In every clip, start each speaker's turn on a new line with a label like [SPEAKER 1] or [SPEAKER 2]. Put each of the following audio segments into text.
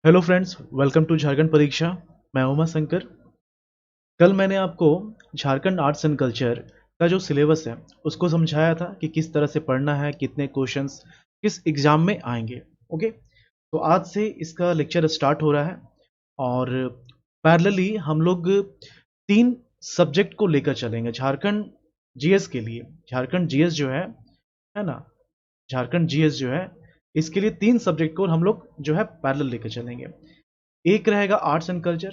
[SPEAKER 1] Hello friends, welcome to Jharkhand Pariksha. मैं उमा शंकर। कल मैंने आपको झारखंड आर्ट्स एंड कल्चर का जो सिलेबस है उसको समझाया था कि किस तरह से पढ़ना है, कितने क्वेश्चंस किस एग्जाम में आएंगे। ओके, तो आज से इसका लेक्चर स्टार्ट हो रहा है और पैरेलली हम लोग तीन सब्जेक्ट को लेकर चलेंगे झारखंड जीएस के लिए। झारखंड जीएस जो है ना, झारखंड जीएस जो है इसके लिए तीन सब्जेक्ट को हम लोग जो है पैरेलल लेकर चलेंगे। एक रहेगा आर्ट्स एंड कल्चर,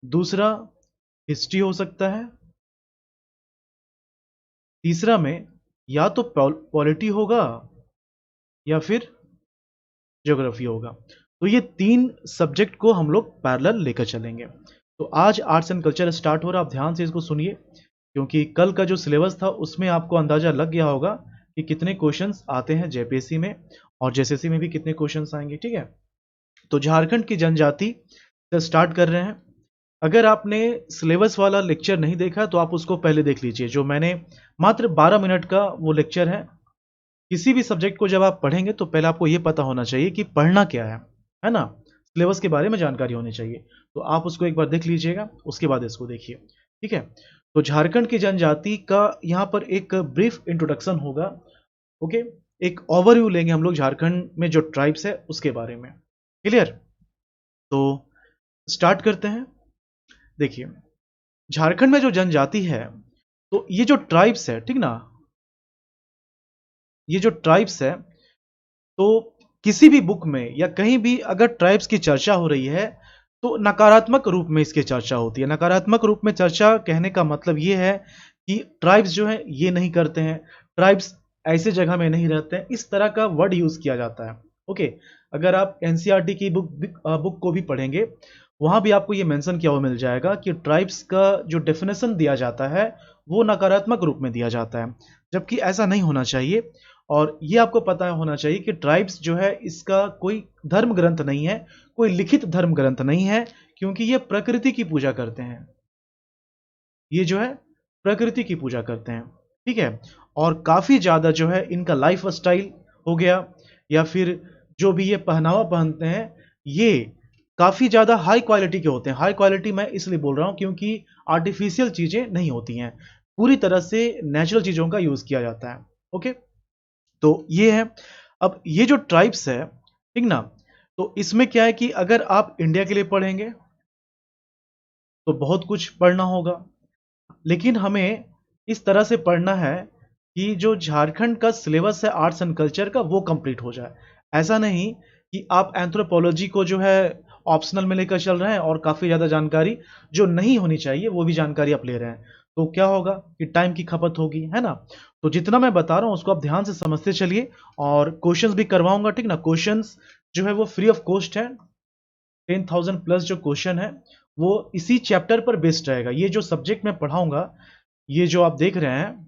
[SPEAKER 1] दूसरा हिस्ट्री हो सकता है, तीसरा में या तो पॉलिटी होगा या फिर ज्योग्राफी होगा। तो ये तीन सब्जेक्ट को हम लोग पैरेलल लेकर चलेंगे। तो आज आर्ट्स एंड कल्चर स्टार्ट हो रहा है, आप ध्यान से इसको सुनिए क्योंकि कल का जो सिलेबस था उसमें आपको अंदाजा लग गया होगा कि कितने क्वेश्चंस आते हैं जेपीएससी में और जेएसएससी में भी कितने क्वेश्चंस आएंगे। ठीक है, तो झारखंड की जनजाति से स्टार्ट कर रहे हैं। अगर आपने सिलेबस वाला लेक्चर नहीं देखा तो आप उसको पहले देख लीजिए, जो मैंने मात्र 12 मिनट का वो लेक्चर है। किसी भी सब्जेक्ट को जब आप पढ़ेंगे तो पहले आपको ये पता होना चाहिए कि पढ़ना क्या है ना, सिलेबस के बारे में जानकारी होनी चाहिए। तो आप उसको एक बार देख लीजिएगा, उसके बाद इसको देखिए। ठीक है, तो झारखंड की जनजाति का यहाँ पर एक ब्रीफ इंट्रोडक्शन होगा। ओके, एक ओवरव्यू लेंगे हम लोग झारखंड में जो ट्राइब्स है उसके बारे में। क्लियर? तो स्टार्ट करते हैं। देखिए, झारखंड में जो जनजाति है, तो ये जो ट्राइब्स है, ठीक ना, ये जो ट्राइब्स है, तो किसी भी बुक में या कहीं भी अगर ट्राइब्स की चर्चा हो रही है तो नकारात्मक रूप में इसकी चर्चा होती है। नकारात्मक रूप में चर्चा कहने का मतलब ये है कि ट्राइब्स जो है ये नहीं करते हैं, ट्राइब्स ऐसे जगह में नहीं रहते हैं, इस तरह का वर्ड यूज किया जाता है। ओके, अगर आप एनसीईआरटी की बुक को भी पढ़ेंगे, वहां भी आपको ये मेंशन किया हुआ मिल जाएगा कि ट्राइब्स का जो डेफिनेशन दिया जाता है वो नकारात्मक रूप में दिया जाता है, जबकि ऐसा नहीं होना चाहिए। और ये आपको पता होना चाहिए कि ट्राइब्स जो है इसका कोई धर्म ग्रंथ नहीं है, कोई लिखित धर्म ग्रंथ नहीं है, क्योंकि ये प्रकृति की पूजा करते हैं। ये जो है प्रकृति की पूजा करते हैं। ठीक है, और काफी ज्यादा जो है इनका लाइफ स्टाइल हो गया या फिर जो भी ये पहनावा पहनते हैं, ये काफी ज्यादा हाई क्वालिटी के होते हैं। हाई क्वालिटी मैं इसलिए बोल रहा हूं क्योंकि आर्टिफिशियल चीजें नहीं होती हैं, पूरी तरह से नेचुरल चीजों का यूज किया जाता है। ओके, तो ये है। अब ये जो ट्राइब्स है, ठीक ना, तो इसमें क्या है कि अगर आप इंडिया के लिए पढ़ेंगे तो बहुत कुछ पढ़ना होगा, लेकिन हमें इस तरह से पढ़ना है कि जो झारखंड का सिलेबस है आर्ट्स एंड कल्चर का वो कंप्लीट हो जाए। ऐसा नहीं कि आप एंथ्रोपोलॉजी को जो है ऑप्शनल में लेकर चल रहे हैं और काफी ज्यादा जानकारी जो नहीं होनी चाहिए वो भी जानकारी आप ले रहे हैं, तो क्या होगा कि टाइम की खपत होगी, है ना। तो जितना मैं बता रहा हूं उसको आप ध्यान से समझते चलिए और क्वेश्चंस भी करवाऊंगा, ठीक ना। क्वेश्चंस जो है वो फ्री ऑफ कॉस्ट है। 10,000 प्लस जो क्वेश्चन है वो इसी चैप्टर पर बेस्ड रहेगा। ये जो सब्जेक्ट मैं पढ़ाऊंगा, ये जो आप देख रहे हैं,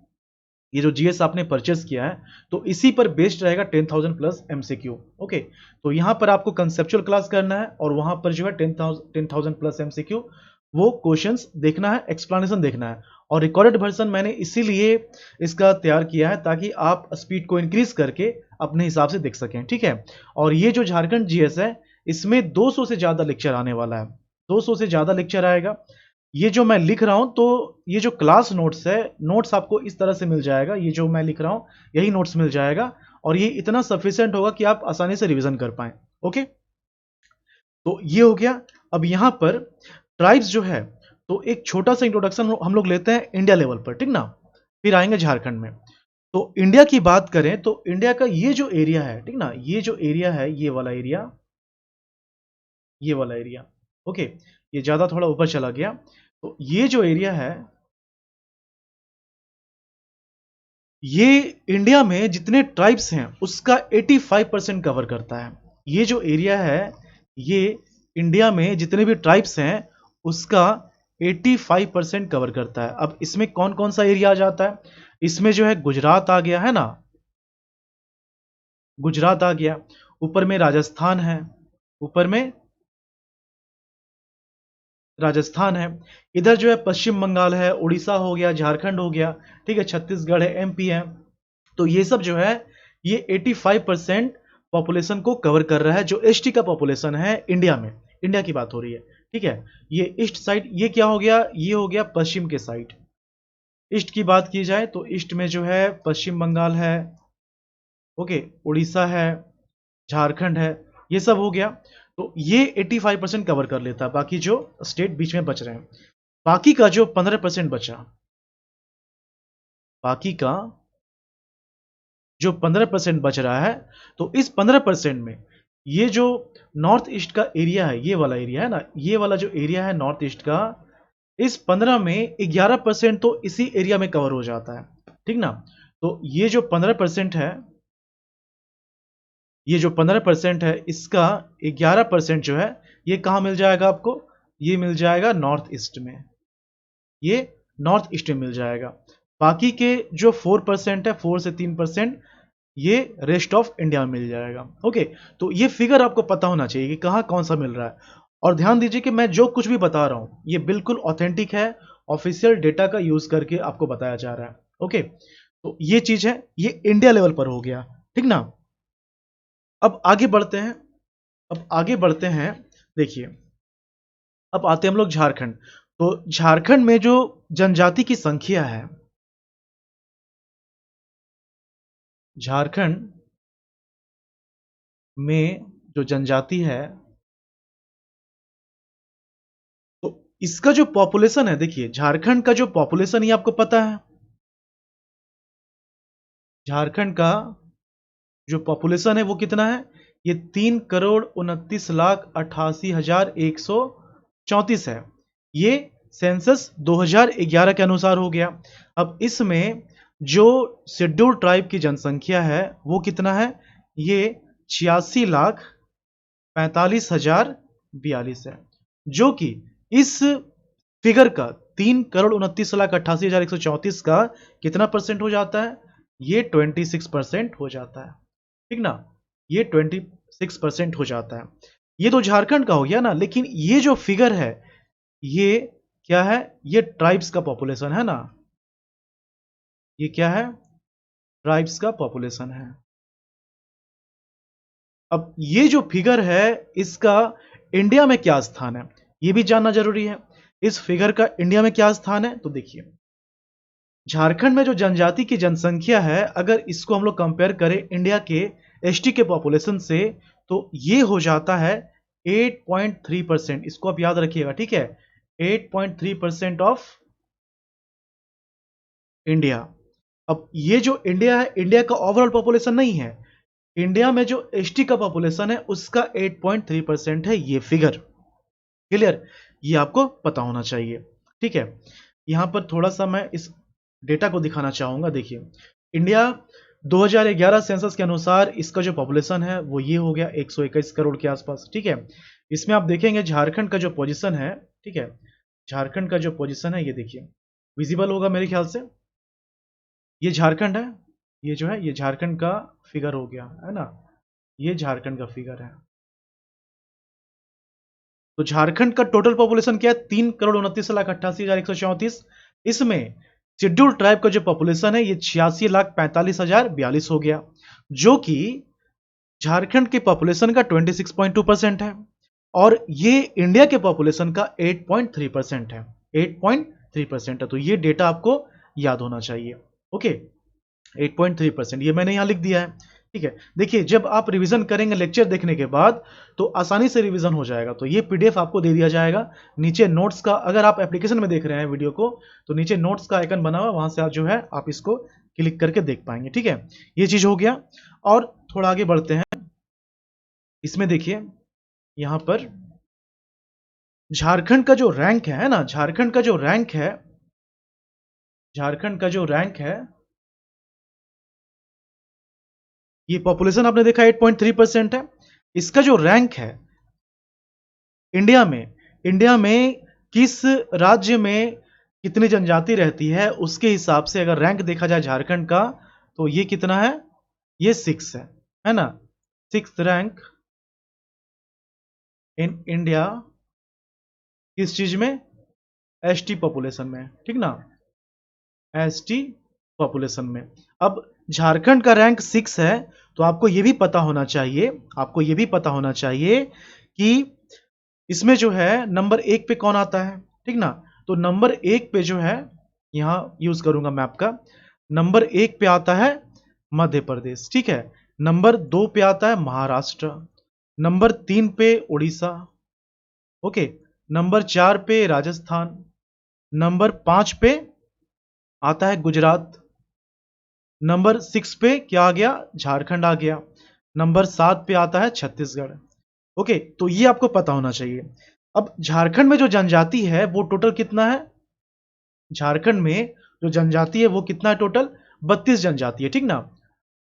[SPEAKER 1] ये जो जीएस आपने परचेस किया है, तो इसी पर बेस्ड रहेगा 10,000 प्लस एमसीक्यू। ओके, तो यहां पर आपको कंसेप्चुअल क्लास करना है और वहां पर जो है 10,000 प्लस एमसीक्यू वो क्वेश्चंस देखना है, एक्सप्लेनेशन देखना है। और रिकॉर्डेड वर्जन मैंने इसीलिए इसका तैयार किया है ताकि आप स्पीड को इंक्रीज करके अपने हिसाब से देख सकें। ठीक है, और ये जो झारखंड जीएस है इसमें 200 से ज्यादा लेक्चर आने वाला है, 200 से ज्यादा लेक्चर आएगा। ये जो मैं लिख रहा हूं, तो ये जो क्लास नोट्स है, नोट्स आपको इस तरह से मिल जाएगा, ये जो मैं लिख रहा हूं यही नोट्स मिल जाएगा और ये इतना सफिशिएंट होगा कि आप आसानी से रिवीजन कर पाए। ओके, तो ये हो गया। अब यहां पर ट्राइब्स जो है, तो एक छोटा सा इंट्रोडक्शन हम लोग लेते हैं इंडिया लेवल पर, ठीक ना, फिर आएंगे झारखंड में। तो इंडिया की बात करें तो इंडिया का ये जो एरिया है, ठीक ना, ये जो एरिया है, ये वाला एरिया, ये वाला एरिया। ओके, ये ज्यादा थोड़ा ऊपर चला गया। तो ये जो एरिया है, ये इंडिया में जितने ट्राइब्स हैं उसका 85% कवर करता है। ये जो एरिया है, ये इंडिया में जितने भी ट्राइब्स हैं उसका 85% कवर करता है। अब इसमें कौन कौन सा एरिया आ जाता है? इसमें जो है गुजरात आ गया, है ना, गुजरात आ गया। ऊपर में राजस्थान है, ऊपर में राजस्थान है। इधर जो है पश्चिम बंगाल है, उड़ीसा हो गया, झारखंड हो गया, ठीक है, छत्तीसगढ़ है, एमपी है। तो ये सब जो है ये 85% पॉपुलेशन को कवर कर रहा है, जो एसटी का पॉपुलेशन है इंडिया में। इंडिया की बात हो रही है, ठीक है। ये ईस्ट साइड, ये क्या हो गया, ये हो गया पश्चिम के साइड। ईस्ट की बात की जाए तो ईस्ट में जो है पश्चिम बंगाल है, ओके, उड़ीसा है, झारखंड है, ये सब हो गया। तो ये 85% कवर कर लेता है, बाकी जो स्टेट बीच में बच रहे हैं। बाकी का जो 15% बचा, बाकी का जो 15% बच रहा है, तो इस 15% में ये जो नॉर्थ ईस्ट का एरिया है, ये वाला एरिया है ना, ये वाला जो एरिया है नॉर्थ ईस्ट का, इस 15 में 11% तो इसी एरिया में कवर हो जाता है, ठीक ना। तो ये जो 15% है, ये जो 15% है, इसका 11% जो है, ये कहाँ मिल जाएगा आपको, ये मिल जाएगा नॉर्थ ईस्ट में, ये नॉर्थ ईस्ट में मिल जाएगा। बाकी के जो 4% है, 4 से 3%, ये रेस्ट ऑफ इंडिया में मिल जाएगा। ओके, तो ये फिगर आपको पता होना चाहिए कि कहाँ कौन सा मिल रहा है। और ध्यान दीजिए कि मैं जो कुछ भी बता रहा हूँ ये बिल्कुल ऑथेंटिक है, ऑफिशियल डेटा का यूज करके आपको बताया जा रहा है। ओके, तो ये चीज है, ये इंडिया लेवल पर हो गया, ठीक ना। अब आगे बढ़ते हैं, अब आगे बढ़ते हैं, देखिए अब आते हैं हम लोग झारखंड। तो झारखंड में जो जनजाति की संख्या है, झारखंड में जो जनजाति है, तो इसका जो पॉपुलेशन है, देखिए झारखंड का जो पॉपुलेशन, ये आपको पता है, झारखंड का जो पॉपुलेशन है वो कितना है, ये 3,29,88,134 है। ये सेंसस 2011 के अनुसार हो गया। अब इसमें जो शेड्यूल ट्राइब की जनसंख्या है वो कितना है, ये 86,45,042 है, जो कि इस फिगर का 3,29,88,134 का कितना परसेंट हो जाता है, ये 26% हो जाता है, ठीक ना। ये 26% हो जाता है। ये तो झारखंड का हो गया ना, लेकिन ये जो फिगर है ये क्या है, ये ट्राइब्स का पॉपुलेशन है ना, ये क्या है, ट्राइब्स का पॉपुलेशन है। अब ये जो फिगर है इसका इंडिया में क्या स्थान है, ये भी जानना जरूरी है। इस फिगर का इंडिया में क्या स्थान है, तो देखिए झारखंड में जो जनजाति की जनसंख्या है, अगर इसको हम लोग कंपेयर करें इंडिया के एसटी के पॉपुलेशन से, तो ये हो जाता है 8.3%। इसको आप याद रखिएगा, ठीक है, 8.3% ऑफ इंडिया। अब ये जो इंडिया है, इंडिया का ओवरऑल पॉपुलेशन नहीं है, इंडिया में जो एसटी का पॉपुलेशन है उसका 8.3% है ये फिगर। क्लियर, ये आपको पता होना चाहिए, ठीक है। यहां पर थोड़ा सा मैं इस डेटा को दिखाना चाहूंगा। देखिए इंडिया 2011 सेंसस के अनुसार इसका जो पॉपुलेशन है वो ये हो गया 121 करोड़ के आसपास, ठीक है। इसमें आप देखेंगे झारखंड का जो पोजीशन है, ठीक है, झारखंड का जो पोजीशन है ये देखिए, विजिबल होगा मेरे ख्याल से, ये झारखंड है, ये जो है ये झारखंड का फिगर हो गया है ना, ये झारखंड का फिगर है। तो झारखंड का टोटल पॉपुलेशन क्या है, 3,29,88,134। इसमें शेड्यूल ट्राइब का जो पॉपुलेशन है ये 86,45,042 हो गया, जो कि झारखंड के पॉपुलेशन का 26.2% है, और ये इंडिया के पॉपुलेशन का 8.3% है, 8.3% है। तो ये डेटा आपको याद होना चाहिए, ओके, 8.3%, ये मैंने यहां लिख दिया है, ठीक है। देखिए जब आप रिवीजन करेंगे लेक्चर देखने के बाद तो आसानी से रिवीजन हो जाएगा। तो ये पीडीएफ आपको दे दिया जाएगा, नीचे नोट्स का, अगर आप एप्लीकेशन में देख रहे हैं वीडियो को तो नीचे नोट्स का आइकन बना हुआ, वहां से आप जो है आप इसको क्लिक करके देख पाएंगे, ठीक है। ये चीज हो गया। और थोड़ा आगे बढ़ते हैं, इसमें देखिए यहां पर झारखंड का जो रैंक है ना, झारखंड का जो रैंक है, झारखंड का जो रैंक है, ये पॉपुलेशन आपने देखा 8.3% है। इसका जो रैंक है इंडिया में, इंडिया में किस राज्य में कितनी जनजाति रहती है उसके हिसाब से अगर रैंक देखा जाए झारखंड का, तो ये कितना है, ये 6 है ना, 6th रैंक इन इंडिया, किस चीज में, एसटी पॉपुलेशन में, ठीक ना, एसटी पॉपुलेशन में। अब झारखंड का रैंक 6 है तो आपको ये भी पता होना चाहिए, आपको ये भी पता होना चाहिए कि इसमें जो है नंबर 1 पे कौन आता है, ठीक ना। तो नंबर 1 पे जो है, यहां यूज करूंगा मैप का, नंबर 1 पे आता है मध्य प्रदेश, ठीक है। नंबर 2 पे आता है महाराष्ट्र, नंबर 3 पे उड़ीसा, ओके। नंबर 4 पे राजस्थान, नंबर 5 पे आता है गुजरात, नंबर 6 पे क्या आ गया, झारखंड आ गया, नंबर 7 पे आता है छत्तीसगढ़, ओके। तो ये आपको पता होना चाहिए। अब झारखंड में जो जनजाति है वो टोटल कितना है, झारखंड में जो जनजाति है वो कितना है टोटल, 32 जनजाति है, ठीक ना।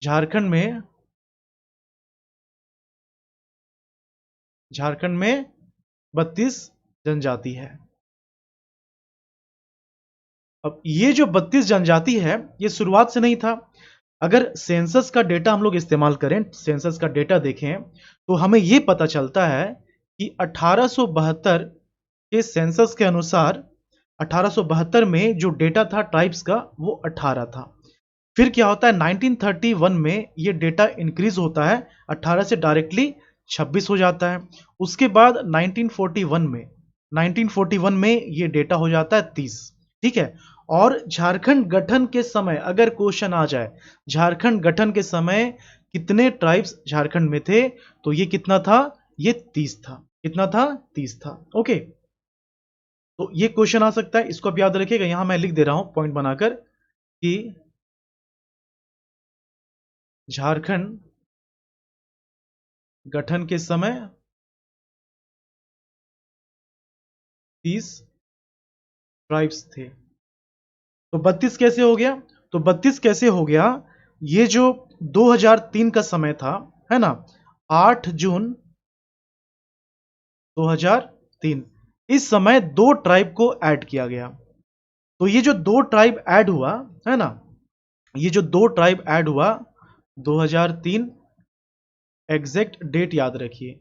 [SPEAKER 1] झारखंड में 32 जनजाति है। अब ये जो 32 जनजाति है ये शुरुआत से नहीं था। अगर सेंसस का डेटा हम लोग इस्तेमाल करें, सेंसस का डेटा देखें, तो हमें ये पता चलता है कि 1872 के सेंसस के अनुसार 1872 में जो डेटा था ट्राइब्स का वो 18 था। फिर क्या होता है 1931 में ये डेटा इंक्रीज होता है, 18 से डायरेक्टली 26 हो जाता है। उसके बाद 1941 में ये डेटा हो जाता है 30, ठीक है। और झारखंड गठन के समय अगर क्वेश्चन आ जाए, झारखंड गठन के समय कितने ट्राइब्स झारखंड में थे, तो ये कितना था, ये 30 था। कितना था, 30 था, ओके। तो ये क्वेश्चन आ सकता है, इसको आप याद रखिएगा। यहां मैं लिख दे रहा हूं पॉइंट बनाकर कि झारखंड गठन के समय 30 ट्राइब्स थे। तो 32 कैसे हो गया, तो 32 कैसे हो गया, ये जो 2003 का समय था, है ना, 8 जून 2003, इस समय दो ट्राइब को ऐड किया गया। तो ये जो दो ट्राइब ऐड हुआ, है ना, ये जो दो ट्राइब ऐड हुआ 2003, एग्जैक्ट डेट याद रखिए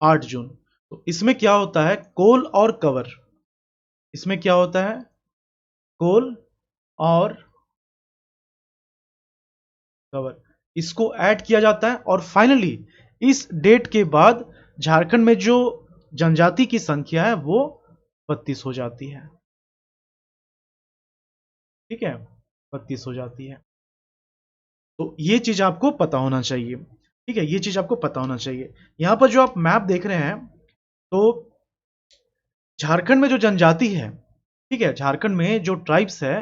[SPEAKER 1] 8 जून। तो इसमें क्या होता है, कोल और कवर, इसमें क्या होता है, कोल और कवर, इसको ऐड किया जाता है। और फाइनली इस डेट के बाद झारखंड में जो जनजाति की संख्या है वो 32 हो जाती है, ठीक है, 32 हो जाती है। तो ये चीज आपको पता होना चाहिए, ठीक है, ये चीज आपको पता होना चाहिए। यहां पर जो आप मैप देख रहे हैं, तो झारखंड में जो जनजाति है, ठीक है, झारखंड में जो ट्राइब्स है,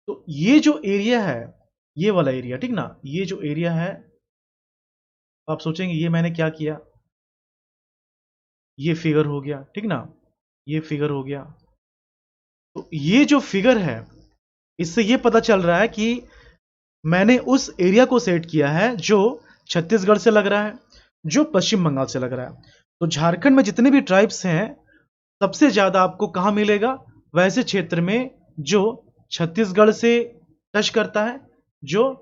[SPEAKER 1] तो ये जो एरिया है, ये वाला एरिया, ठीक ना, ये जो एरिया है, आप सोचेंगे ये मैंने क्या किया, ये फिगर हो गया, ठीक ना, ये फिगर हो गया। तो ये जो फिगर है, इससे ये पता चल रहा है कि मैंने उस एरिया को सेट किया है जो छत्तीसगढ़ से लग रहा है, जो पश्चिम बंगाल से लग रहा है। तो झारखंड में जितने भी ट्राइब्स हैं, सबसे ज्यादा आपको कहां मिलेगा, वैसे क्षेत्र में जो छत्तीसगढ़ से टच करता है, जो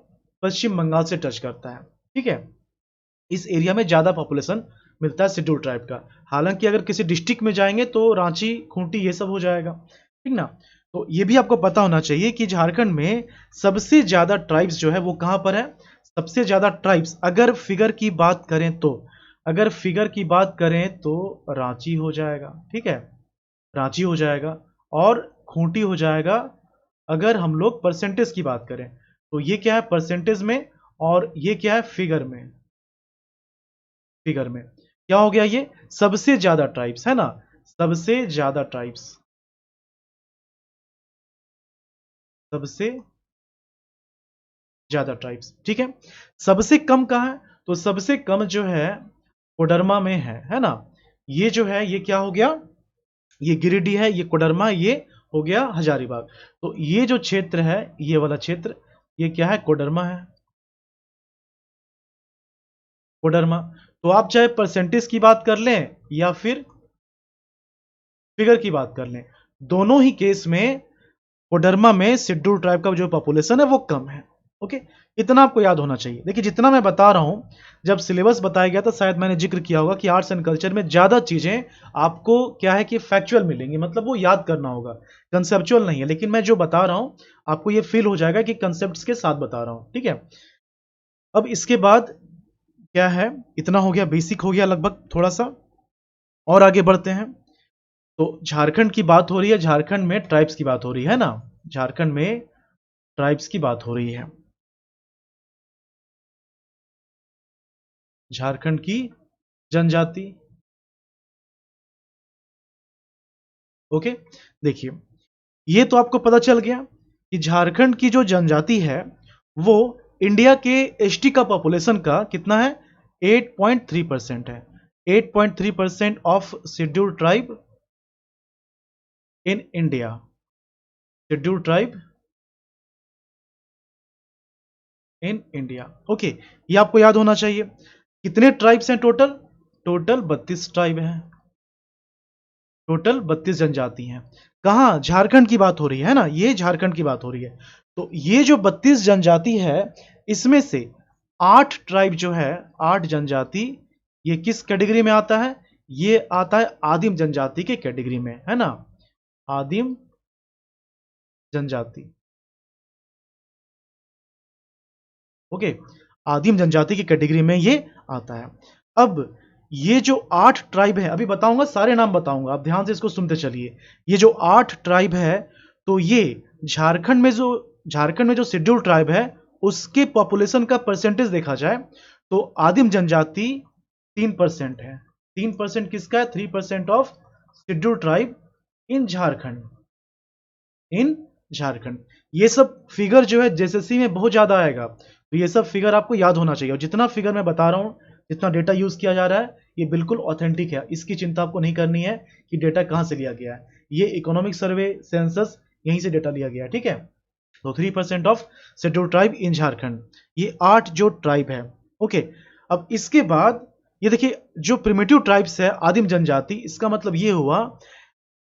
[SPEAKER 1] पश्चिम बंगाल से टच करता है, ठीक है। इस एरिया में ज्यादा पॉपुलेशन मिलता है शेड्यूल ट्राइब का। हालांकि अगर किसी डिस्ट्रिक्ट में जाएंगे तो रांची, खूंटी, ये सब हो जाएगा, ठीक ना। तो ये भी आपको पता होना चाहिए कि झारखंड में सबसे ज्यादा ट्राइब्स जो है वो कहां पर है, सबसे ज्यादा ट्राइब्स अगर फिगर की बात करें तो, अगर फिगर की बात करें तो रांची हो जाएगा, ठीक है, रांची हो जाएगा, और खूंटी हो जाएगा। अगर हम लोग परसेंटेज की बात करें तो ये क्या है परसेंटेज में, और ये क्या है फिगर में, फिगर में क्या हो गया, ये सबसे ज्यादा ट्राइब्स है ना, सबसे ज्यादा ट्राइब्स, सबसे ज्यादा ट्राइब्स, ठीक है। सबसे कम कहां है, तो सबसे कम जो है कोडरमा में है ना। ये जो है ये क्या हो गया, ये गिरिडीह है, ये कोडरमा, ये हो गया हजारीबाग। तो ये जो क्षेत्र है, ये वाला क्षेत्र, ये क्या है, कोडरमा है, कोडरमा। तो आप चाहे परसेंटेज की बात कर लें या फिर फिगर की बात कर लें, दोनों ही केस में कोडरमा में शेड्यूल ट्राइब का जो पॉपुलेशन है वो कम है, ओके। इतना आपको याद होना चाहिए। देखिए जितना मैं बता रहा हूं, जब सिलेबस बताया गया था शायद मैंने जिक्र किया होगा कि आर्ट्स एंड कल्चर में ज्यादा चीजें आपको क्या है कि फैक्चुअल मिलेंगी, मतलब वो याद करना होगा, कंसेप्चुअल नहीं है। लेकिन मैं जो बता रहा हूं आपको ये फील हो जाएगा कि कंसेप्ट के साथ बता रहा हूं, ठीक है। अब इसके बाद क्या है, इतना हो गया, बेसिक हो गया लगभग थोड़ा सा। और आगे बढ़ते हैं। तो झारखंड की बात हो रही है, झारखंड में ट्राइब्स की बात हो रही है ना, झारखंड में ट्राइब्स की बात हो रही है, झारखंड की जनजाति। ओके, देखिए, ये तो आपको पता चल गया कि झारखंड की जो जनजाति है वो इंडिया के एसटी का पॉपुलेशन का कितना है, 8.3% है। 8.3% of scheduled tribe in India, scheduled tribe in India. Okay, ये आपको याद होना चाहिए। कितने ट्राइब्स हैं टोटल, टोटल 32 ट्राइब हैं, टोटल 32 जनजाति हैं। कहाँ, झारखंड की बात हो रही है ना, ये झारखंड की बात हो रही है। तो ये जो 32 जनजाति है, इसमें से 8 ट्राइब जो है, 8 जनजाति, ये किस कैटेगरी में आता है, ये आता है आदिम जनजाति के कैटेगरी में, है ना, आदिम जनजाति। ओके, आदिम जनजाति की कैटेगरी में ये आता है। अब ये जो 8 ट्राइब है, अभी बताऊंगा, सारे नाम बताऊंगा, आप ध्यान से इसको सुनते चलिए। ये जो 8 ट्राइब है, तो ये झारखंड में जो शेड्यूल ट्राइब है, उसके पॉपुलेशन का परसेंटेज देखा जाए तो आदिम जनजाति 3% है। 3% किसका है, 3% of schedule tribe in Jharkhand, in Jharkhand. ये सब फिगर जो है जेएसएससी में बहुत ज्यादा आएगा, तो ये सब फिगर आपको याद होना चाहिए। और जितना फिगर मैं बता रहा हूं, जितना डेटा यूज किया जा रहा है, ये बिल्कुल ऑथेंटिक है, इसकी चिंता आपको नहीं करनी है कि डेटा कहां से लिया गया है। ये इकोनॉमिक सर्वे सेंसस, यहीं से डेटा लिया गया है, ठीक है। तो 3% of schedule tribe in Jharkhand, ये 8 जो ट्राइब है। ओके, अब इसके बाद ये देखिए, जो प्रिमिटिव ट्राइब्स है, आदिम जनजाति, इसका मतलब ये हुआ,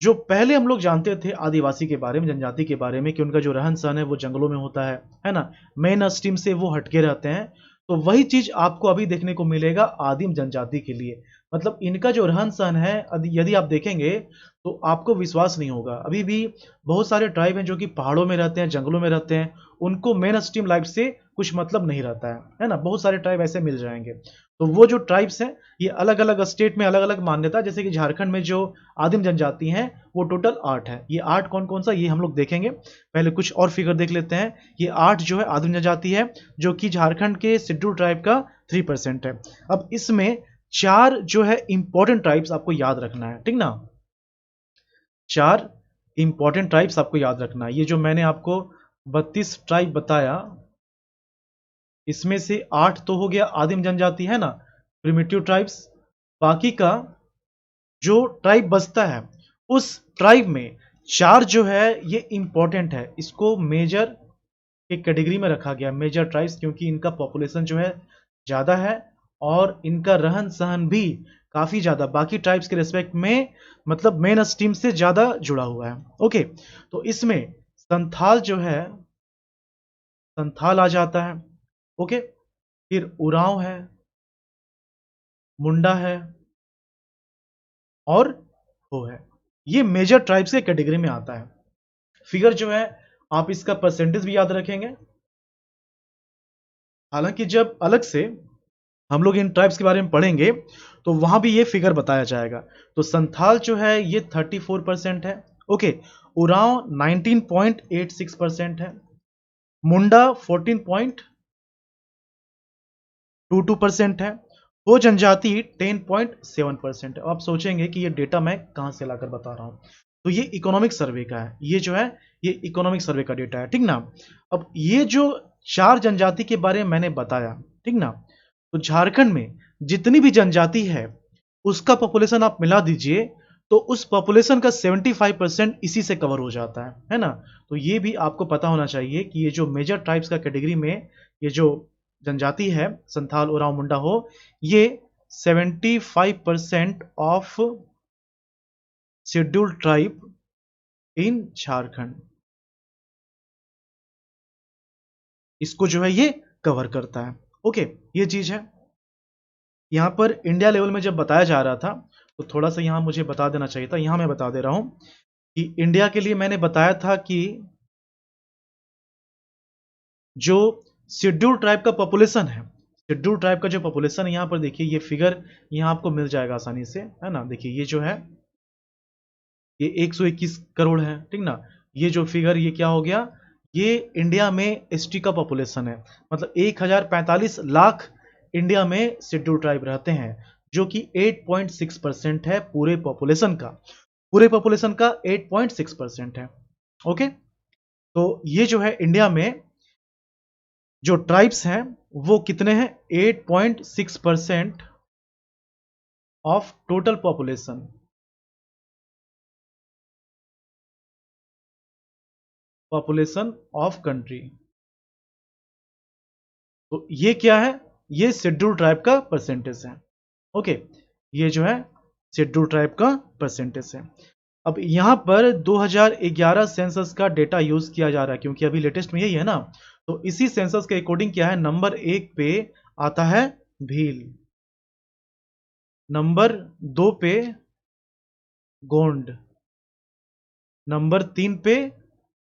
[SPEAKER 1] जो पहले हम लोग जानते थे आदिवासी के बारे में, जनजाति के बारे में, कि उनका जो रहन सहन है वो जंगलों में होता है ना, मेन स्ट्रीम से वो हटके रहते हैं। तो वही चीज आपको अभी देखने को मिलेगा आदिम जनजाति के लिए। मतलब इनका जो रहन सहन है, यदि आप देखेंगे तो आपको विश्वास नहीं होगा। अभी भी बहुत सारे ट्राइब हैं जो कि पहाड़ों में रहते हैं, जंगलों में रहते हैं, उनको मेन स्ट्रीम लाइफ से कुछ मतलब नहीं रहता है ना। बहुत सारे ट्राइब ऐसे मिल जाएंगे। तो वो जो ट्राइब्स हैं, ये अलग अलग स्टेट में अलग अलग मान्यता, जैसे कि झारखंड में जो आदिम जनजाति हैं वो टोटल 8 है। ये 8 कौन कौन सा, ये हम लोग देखेंगे। पहले कुछ और फिगर देख लेते हैं। ये 8 जो है आदिम जनजाति है, जो कि झारखंड के शेड्यूल ट्राइब का 3% है। अब इसमें 4 जो है इंपॉर्टेंट ट्राइब्स आपको याद रखना है, ठीक ना। 4 इंपॉर्टेंट ट्राइब्स आपको याद रखना है। ये जो मैंने आपको 32 ट्राइब बताया, इसमें से 8 तो हो गया आदिम जनजाति, है ना, प्रिमिटिव ट्राइब्स। बाकी का जो ट्राइब बचता है, उस ट्राइब में 4 जो है ये इंपॉर्टेंट है, इसको मेजर के कैटेगरी में रखा गया, मेजर ट्राइब्स, क्योंकि इनका पॉपुलेशन जो है ज्यादा है और इनका रहन सहन भी काफी ज्यादा बाकी ट्राइब्स के रेस्पेक्ट में, मतलब मेन स्ट्रीम से ज्यादा जुड़ा हुआ है। ओके, तो इसमें संथाल जो है, संथाल आ जाता है। ओके, फिर उरांव है, मुंडा है, और हो है। ये मेजर ट्राइब्स के कैटेगरी में आता है। फिगर जो है, आप इसका परसेंटेज भी याद रखेंगे। हालांकि जब अलग से हम लोग इन ट्राइब्स के बारे में पढ़ेंगे तो वहां भी ये फिगर बताया जाएगा। तो संथाल जो है ये 34% है। ओके, उरांव 19.86% है, मुंडा 14.22% है, वो जनजाति 10.7% है। अब आप सोचेंगे कि ये डेटा मैं कहां से लाकर बता रहा हूं, तो ये इकोनॉमिक सर्वे का है, ये जो है ये इकोनॉमिक सर्वे का डेटा है, ठीक ना। अब ये जो 4 जनजाति के बारे में मैंने बताया, ठीक ना, तो झारखंड में जितनी भी जनजाति है उसका पॉपुलेशन आप मिला दीजिए, तो उस पॉपुलेशन का 75% इसी से कवर हो जाता है ना। तो ये भी आपको पता होना चाहिए कि ये जो मेजर ट्राइब्स का कैटेगरी में ये जो जनजाति है, संथाल, उरांव, मुंडा हो, ये 75% of scheduled tribe in Jharkhand, इसको जो है ये कवर करता है। ओके, ये चीज है। यहां पर इंडिया लेवल में जब बताया जा रहा था, तो थोड़ा सा यहां मुझे बता देना चाहिए था, यहां मैं बता दे रहा हूं कि इंडिया के लिए मैंने बताया था कि जो शेड्यूल ट्राइब का पॉपुलेशन है, शेड्यूल ट्राइब का जो पॉपुलेशन यहाँ पर देखिए, ये फिगर यहाँ आपको मिल जाएगा आसानी से, है ना। देखिए ये जो है ये 121 करोड़ है, ठीक ना। ये जो फिगर ये क्या हो गया, ये इंडिया में एसटी का पॉपुलेशन है, मतलब 1045 लाख इंडिया में शेड्यूल ट्राइब रहते हैं, जो कि 8.6% है पूरे पॉपुलेशन का। पूरे पॉपुलेशन का 8.6% है। ओके, तो ये जो है इंडिया में जो ट्राइब्स हैं वो कितने हैं, 8.6% of total population. Population of country. तो ये क्या है, ये शेड्यूल ट्राइब का परसेंटेज है। ओके, ये जो है शेड्यूल ट्राइब का परसेंटेज है। अब यहां पर 2011 सेंसस का डेटा यूज किया जा रहा है, क्योंकि अभी लेटेस्ट में यही है ना। तो इसी सेंसस के अकॉर्डिंग क्या है, नंबर 1 पे आता है भील, नंबर 2 पे गोंड, नंबर 3 पे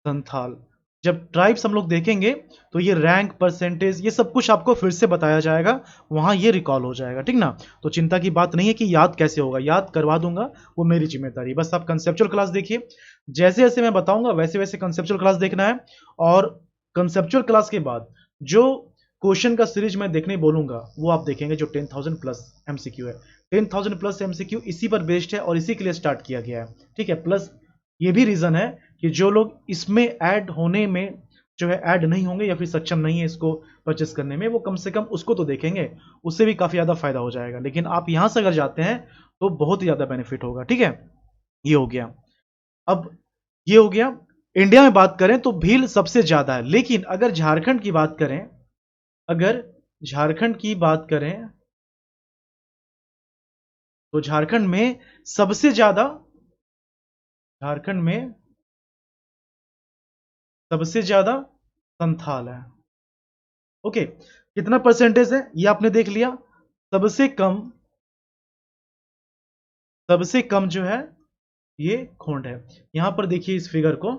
[SPEAKER 1] संथाल। जब ट्राइब्स हम लोग देखेंगे तो ये रैंक, परसेंटेज, ये सब कुछ आपको फिर से बताया जाएगा, वहां ये रिकॉल हो जाएगा, ठीक ना। तो चिंता की बात नहीं है कि याद कैसे होगा, याद करवा दूंगा, वो मेरी जिम्मेदारी। बस आप कंसेप्चुअल क्लास देखिए, जैसे जैसे मैं बताऊंगा वैसे वैसे कंसेप्चुअल क्लास देखना है। और कंसेप्चुअल क्लास के बाद जो क्वेश्चन का सीरीज मैं देखने बोलूंगा वो आप देखेंगे, जो 10,000 प्लस एमसीक्यू है। 10,000 प्लस एमसीक्यू इसी पर बेस्ड है और इसी के लिए स्टार्ट किया गया है, ठीक है। प्लस ये भी रीजन है कि जो लोग इसमें ऐड होने में जो है ऐड नहीं होंगे या फिर सक्षम नहीं है इसको परचेस करने में, वो कम से कम उसको तो देखेंगे, उससे भी काफी ज्यादा फायदा हो जाएगा। लेकिन आप यहां से अगर जाते हैं तो बहुत ही ज्यादा बेनिफिट होगा, ठीक है। ये हो गया। अब ये हो गया, इंडिया में बात करें तो भील सबसे ज्यादा है। लेकिन अगर झारखंड की बात करें, अगर झारखंड की बात करें तो झारखंड में सबसे ज्यादा, झारखंड में सबसे ज्यादा संथाल है। ओके, कितना परसेंटेज है ये आपने देख लिया। सबसे कम, सबसे कम जो है ये खोंड है। यहां पर देखिए इस फिगर को,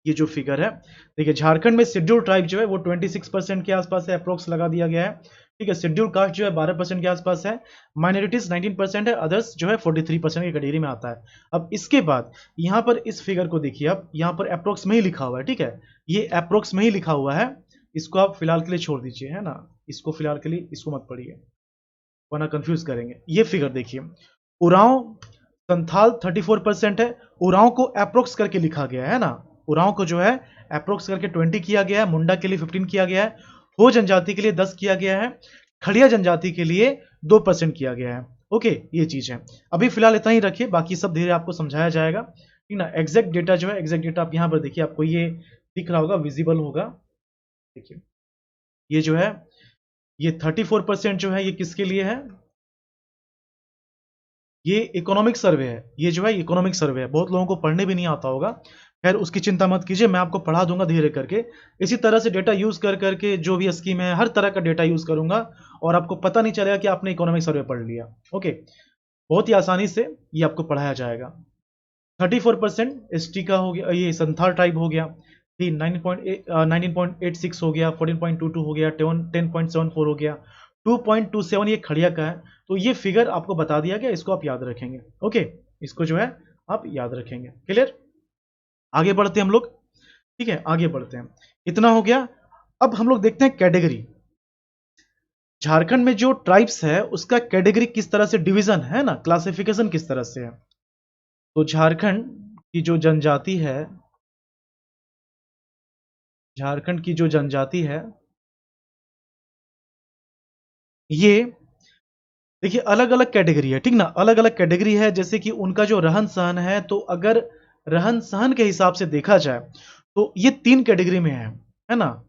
[SPEAKER 1] ये जो फिगर है देखिए, झारखंड में शेड्यूल ट्राइब जो है वो 26% के आसपास है, अप्रोक्स लगा दिया गया है, ठीक है। शेड्यूल कास्ट जो है 12% के आसपास है, माइनॉरिटीज 19% है, अदर्स जो है 43% की कैटेगरी में आता है। अब इसके बाद यहां पर इस फिगर को देखिए, अब यहां पर अप्रोक्स में ही लिखा हुआ है, ठीक है। ये अप्रोक्स में ही लिखा हुआ है, इसको आप फिलहाल के लिए छोड़ दीजिए, है ना। इसको फिलहाल के लिए इसको मत पढ़िए, वरना कंफ्यूज करेंगे। ये फिगर देखिए, उरांव संथाल 34% है, उरांव को अप्रोक्स करके लिखा गया है ना। उरांव को जो है अप्रोक्स करके 20 किया गया है, मुंडा के लिए 15 किया गया है, हो जनजाति के लिए 10 किया गया है, खड़िया जनजाति के लिए 2% किया गया है। ओके, ये चीज है। अभी फिलहाल इतना ही रखिए, बाकी सब धीरे आपको समझाया जाएगा, ठीक ना। एग्जैक्ट डेटा जो है, एग्जैक्ट डेटा आप यहां पर देखिए, आपको ये दिख रहा होगा, विजिबल होगा। देखिए ये जो है, ये 34% जो है ये किसके लिए है, ये इकोनॉमिक सर्वे है। ये जो है इकोनॉमिक सर्वे है, बहुत लोगों को पढ़ने भी नहीं आता होगा। खैर उसकी चिंता मत कीजिए, मैं आपको पढ़ा दूंगा धीरे करके। इसी तरह से डेटा यूज कर करके जो भी स्कीम है, हर तरह का डेटा यूज करूंगा और आपको पता नहीं चलेगा कि आपने इकोनॉमिक सर्वे पढ़ लिया। ओके, बहुत ही आसानी से ये आपको पढ़ाया जाएगा। 34% एसटी का हो गया, ये संथाल ट्राइब हो गया, 19.86 हो गया, 14.22 हो गया, 10.74 हो गया, 2.27 ये खड़िया का है। तो ये फिगर आपको बता दिया गया, इसको आप याद रखेंगे। ओके, इसको जो है आप याद रखेंगे। क्लियर, आगे बढ़ते हैं हम लोग, ठीक है, आगे बढ़ते हैं। इतना हो गया। अब हम लोग देखते हैं कैटेगरी। झारखंड में जो ट्राइब्स है उसका कैटेगरी किस तरह से डिवीजन है ना, क्लासिफिकेशन किस तरह से है। तो झारखंड की जो जनजाति है, झारखंड की जो जनजाति है, ये देखिए अलग अलग कैटेगरी है, ठीक ना। अलग अलग कैटेगरी है, जैसे कि उनका जो रहन सहन है, तो अगर रहन सहन के हिसाब से देखा जाए तो ये 3 कैटेगरी में है ना।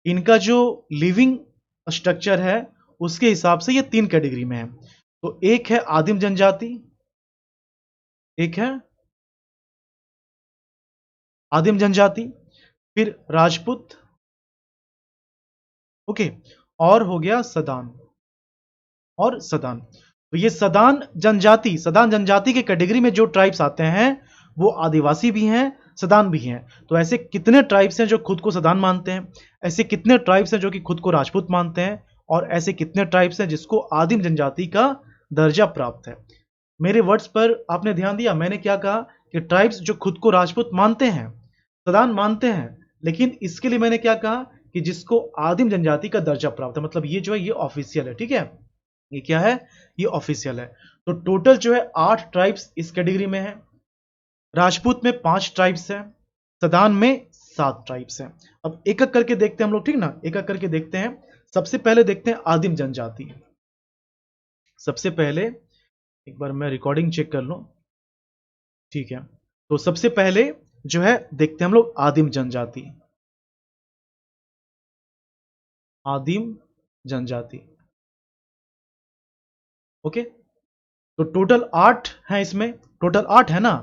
[SPEAKER 1] इनका जो लिविंग स्ट्रक्चर है उसके हिसाब से ये 3 कैटेगरी में है। तो एक है आदिम जनजाति, एक है आदिम जनजाति, फिर राजपूत, ओके, और हो गया सदान, और सदान। तो ये सदान जनजाति के कैटेगरी में जो ट्राइब्स आते हैं वो आदिवासी भी हैं, सदान भी हैं। तो ऐसे कितने ट्राइब्स हैं जो खुद को सदान मानते हैं, ऐसे कितने ट्राइब्स हैं जो कि खुद को राजपूत मानते हैं, और ऐसे कितने ट्राइब्स हैं जिसको आदिम जनजाति का दर्जा प्राप्त है। मेरे वर्ड्स पर आपने ध्यान दिया, मैंने क्या कहा कि ट्राइब्स जो खुद को राजपूत मानते हैं, सदान मानते हैं, लेकिन इसके लिए मैंने क्या कहा कि जिसको आदिम जनजाति का दर्जा प्राप्त है, मतलब ये जो है ये ऑफिशियल है, ठीक है, ये क्या है, ये ऑफिशियल है। तो टोटल जो है 8 ट्राइब्स इस कैटेगरी में है, राजपूत में 5 ट्राइब्स है, सदान में 7 ट्राइब्स हैं। अब एक एक करके देखते हैं हम लोग, ठीक ना, एक एक करके देखते हैं। सबसे पहले देखते हैं आदिम जनजाति। सबसे पहले एक बार मैं रिकॉर्डिंग चेक कर लूं, ठीक है। तो सबसे पहले जो है देखते हैं हम लोग आदिम जनजाति। आदिम जनजाति, ओके। तो टोटल 8 है, इसमें टोटल 8 है ना।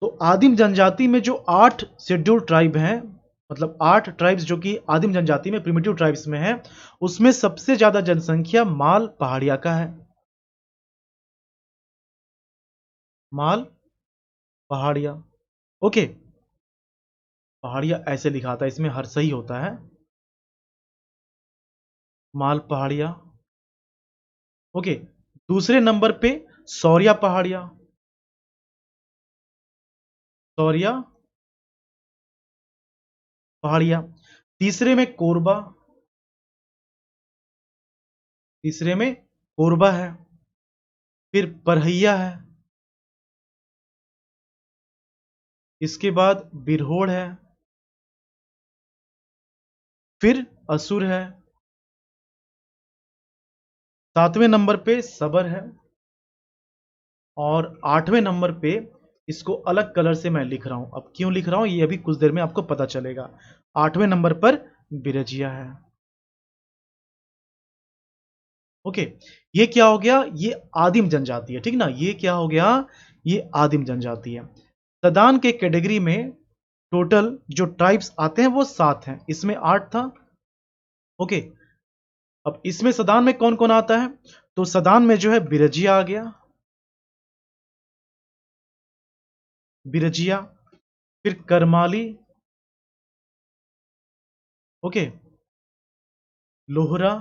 [SPEAKER 1] तो आदिम जनजाति में जो 8 शेड्यूल ट्राइब हैं, मतलब 8 ट्राइब्स जो कि आदिम जनजाति में प्रिमिटिव ट्राइब्स में है, उसमें सबसे ज्यादा जनसंख्या माल पहाड़िया का है। माल पहाड़िया, ओके। पहाड़िया ऐसे लिखा था, इसमें हर सही होता है, माल पहाड़िया, ओके। दूसरे नंबर पे सौरिया पहाड़िया, सौरिया पहाड़िया। तीसरे में कोरबा, तीसरे में कोरबा है। फिर परहैया है, इसके बाद बिरहोड़ है, फिर असुर है, 7वें नंबर पे सबर है, और 8वें नंबर पे इसको अलग कलर से मैं लिख रहा हूं। अब क्यों लिख रहा हूं ये अभी कुछ देर में आपको पता चलेगा। 8वें नंबर पर बिरजिया है, ओके। ये क्या हो गया, ये आदिम जनजाति है, ठीक ना। ये क्या हो गया, ये आदिम जनजाति है। सदान के कैटेगरी में टोटल जो ट्राइब्स आते हैं वो 7 हैं, इसमें 8 था, ओके। अब इसमें सदान में कौन कौन आता है, तो सदान में जो है बिरजिया आ गया, बिरजिया, फिर करमाली, ओके, लोहरा।